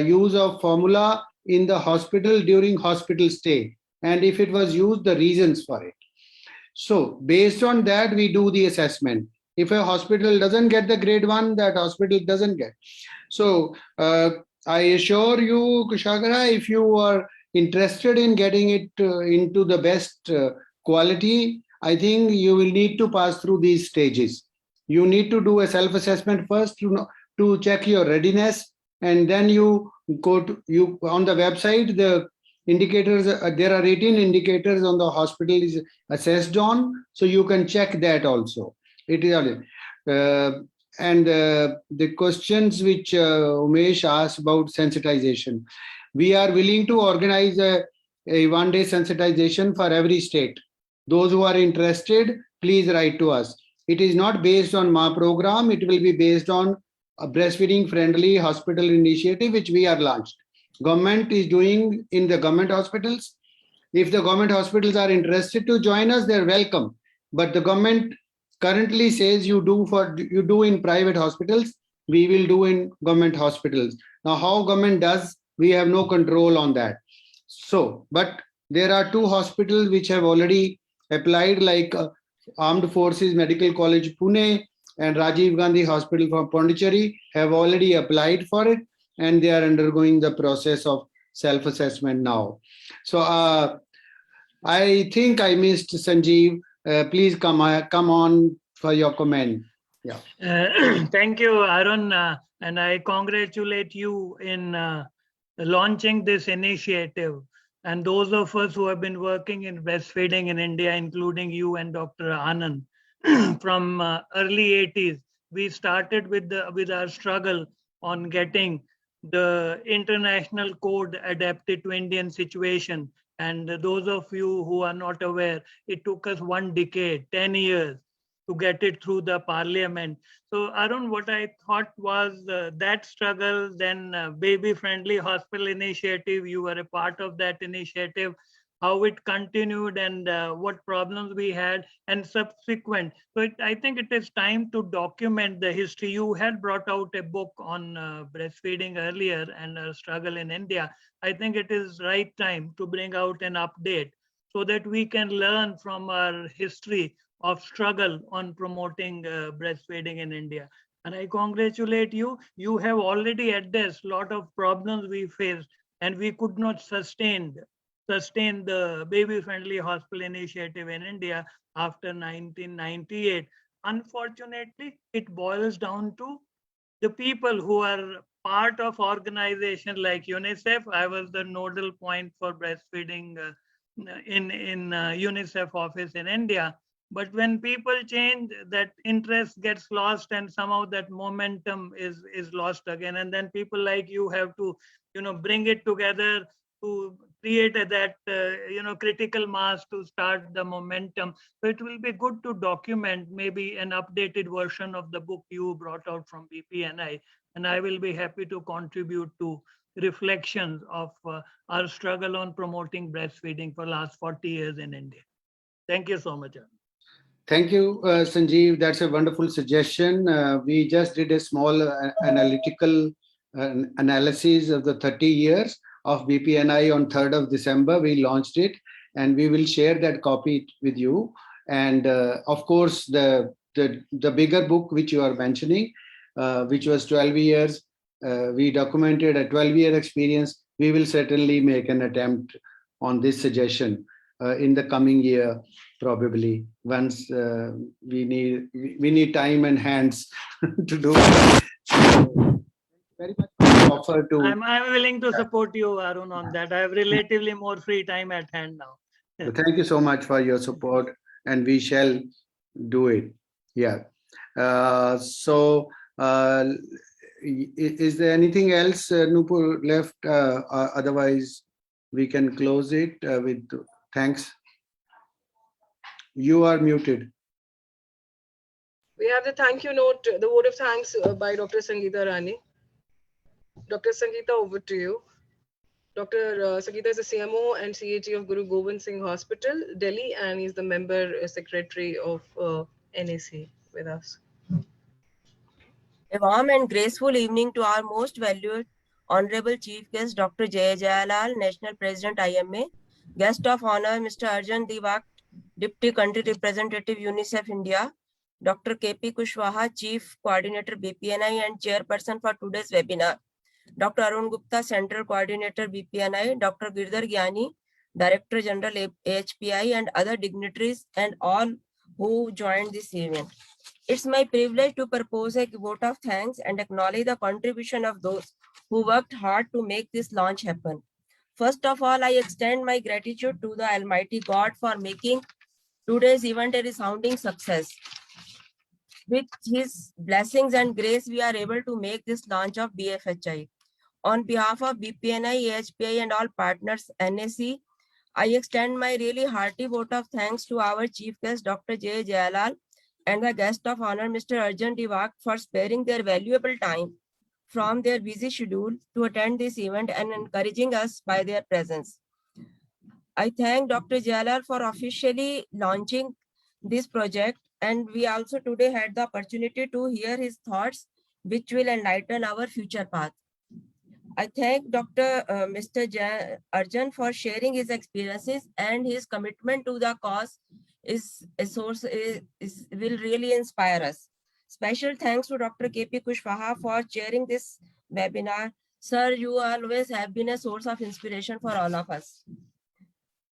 use of formula in the hospital during hospital stay, and if it was used, the reasons for it. So based on that, we do the assessment. If a hospital doesn't get the grade 1, that hospital doesn't get. So I assure you, Kushagra, if you are interested in getting it into the best quality, I think you will need to pass through these stages. You need to do a self-assessment first to check your readiness, and then you go to on the website, the indicators, there are 18 indicators on the hospital is assessed on, so you can check that also. It is and the questions which Umesh asked about sensitization, we are willing to organize a 1-day sensitization for every state. Those who are interested, please write to us. It is not based on MA program, it will be based on a breastfeeding friendly hospital initiative which we are launched. Government is doing in the government hospitals. If the government hospitals are interested to join us, they're welcome. But the government currently says you do in private hospitals, we will do in government hospitals. Now, how government does, we have no control on that. So, but there are 2 hospitals which have already applied, like Armed Forces Medical College Pune and Rajiv Gandhi Hospital from Pondicherry have already applied for it, and they are undergoing the process of self-assessment now. So I think I missed Sanjeev. Please come on for your comment. Yeah. Thank you, Arun, and I congratulate you in launching this initiative. And those of us who have been working in breastfeeding in India, including you and Dr. Anand, from early 80s, we started with our struggle on getting the international code adapted to Indian situation. And those of you who are not aware, it took us 1 decade, 10 years to get it through the parliament. So Arun, what I thought was that struggle, then baby-friendly hospital initiative, you were a part of that initiative, how it continued and what problems we had and subsequent. So I think it is time to document the history. You had brought out a book on breastfeeding earlier and a struggle in India. I think it is right time to bring out an update so that we can learn from our history of struggle on promoting breastfeeding in India. And I congratulate you. You have already addressed a lot of problems we faced, and we could not sustain the baby-friendly hospital initiative in India after 1998. Unfortunately, it boils down to the people who are part of organizations like UNICEF. I was the nodal point for breastfeeding in UNICEF office in India. But when people change, that interest gets lost, and somehow that momentum is lost again. And then people like you have to, bring it together to create that, critical mass to start the momentum. So it will be good to document maybe an updated version of the book you brought out from BPNI, and I will be happy to contribute to reflections of our struggle on promoting breastfeeding for last 40 years in India. Thank you so much. Thank you, Sanjeev. That's a wonderful suggestion. We just did a small analytical analysis of the 30 years of BPNI on 3rd of December. We launched it, and we will share that copy with you. And of course, the bigger book which you are mentioning, which was 12 years, we documented a 12-year experience. We will certainly make an attempt on this suggestion in the coming year, probably once we need time and hands to do it. Very much offer to. I'm willing to support you, Arun, on that. I have relatively more free time at hand now. Thank you so much for your support, and we shall do it. Yeah. Is there anything else, Nupur, left? Otherwise, we can close it with thanks. You are muted. We have the thank you note, the vote of thanks by Dr. Sangeeta Rani. Dr. Sangeeta, over to you. Dr. Sangeeta is the CMO and CAG of Guru Gobind Singh Hospital, Delhi, and he's the member secretary of NAC with us. A warm and graceful evening to our most valued Honorable Chief Guest, Dr. Jay Jayalal, National President IMA, Guest of Honor, Mr. Arjun Divak, Deputy Country Representative UNICEF India, Dr. KP Kushwaha, Chief Coordinator BPNI and Chairperson for today's webinar, Dr. Arun Gupta, Central Coordinator BPNI, Dr. Girdhar Gyani, Director General AHPI, and other dignitaries and all who joined this event. It's my privilege to propose a vote of thanks and acknowledge the contribution of those who worked hard to make this launch happen. First of all, I extend my gratitude to the Almighty God for making today's event a resounding success. With His blessings and grace, we are able to make this launch of BFHI. On behalf of BPNI, AHPI, and all partners, NAC, I extend my really hearty vote of thanks to our Chief Guest, Dr. Jay Jayalal, and the Guest of Honor, Mr. Arjun Divak, for sparing their valuable time from their busy schedule to attend this event and encouraging us by their presence. I thank Dr. Jayalal for officially launching this project, and we also today had the opportunity to hear his thoughts, which will enlighten our future path. I thank Dr. Mr. Arjun for sharing his experiences, and his commitment to the cause will really inspire us. Special thanks to Dr. KP Kushwaha for chairing this webinar. Sir, you always have been a source of inspiration for all of us.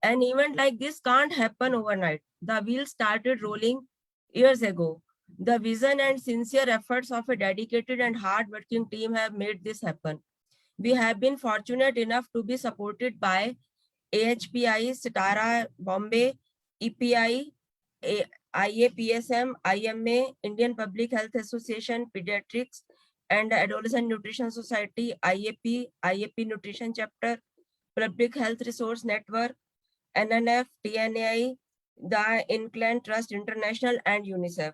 An event like this can't happen overnight. The wheels started rolling years ago. The vision and sincere efforts of a dedicated and hard-working team have made this happen. We have been fortunate enough to be supported by AHPI, Sitara, Bombay, EPI, IAPSM, IMA, Indian Public Health Association, Pediatrics, and Adolescent Nutrition Society, IAP, IAP Nutrition Chapter, Public Health Resource Network, NNF, TNAI, the Incline Trust International, and UNICEF.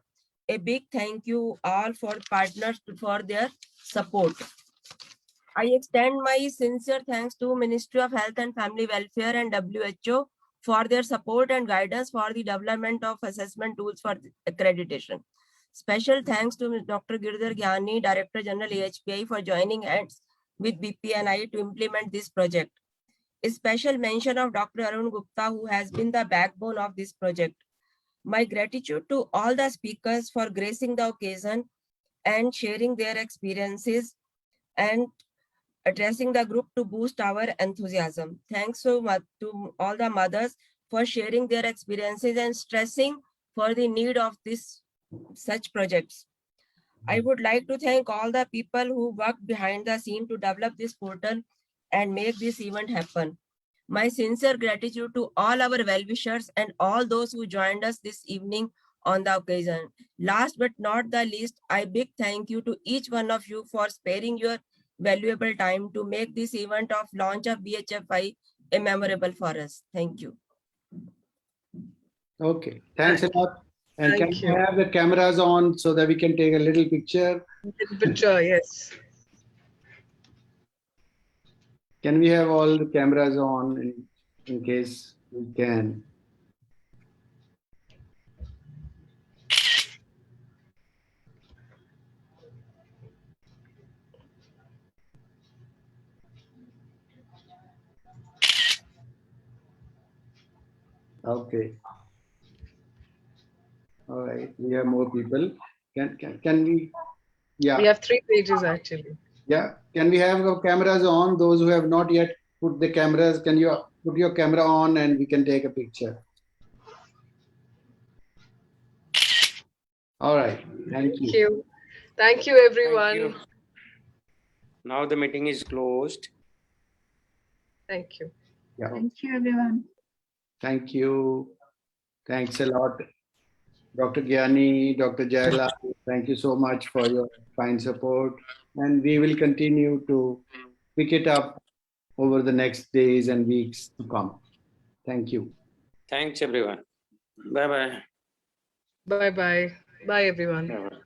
A big thank you all for partners for their support. I extend my sincere thanks to Ministry of Health and Family Welfare and WHO for their support and guidance for the development of assessment tools for accreditation. Special thanks to Dr. Girdhar Gyani, Director General AHPI, for joining hands with BPNI to implement this project. A special mention of Dr. Arun Gupta, who has been the backbone of this project. My gratitude to all the speakers for gracing the occasion and sharing their experiences and addressing the group to boost our enthusiasm. Thanks so much to all the mothers for sharing their experiences and stressing for the need of such projects. I would like to thank all the people who worked behind the scene to develop this portal and make this event happen. My sincere gratitude to all our well-wishers and all those who joined us this evening on the occasion. Last but not the least, I big thank you to each one of you for sparing your valuable time to make this event of launch of BHFI a memorable for us. Thank you. Okay, thanks a lot. And can Thank we you. have the cameras on so that we can take a little picture? Little picture, yes. Can we have all the cameras on in case we can? Okay. All right. We have more people. Can we? Yeah. We have 3 pages actually. Yeah. Can we have the cameras on? Those who have not yet put the cameras, can you put your camera on and we can take a picture? All right. Thank you. Thank you. Thank you, everyone. Thank you. Now the meeting is closed. Thank you. Yeah. Thank you, everyone. Thank you. Thanks a lot, Dr. Gyani, Dr. Jaila. Thank you so much for your fine support. And we will continue to pick it up over the next days and weeks to come. Thank you. Thanks, everyone. Bye-bye. Bye-bye. Bye, everyone. Bye-bye.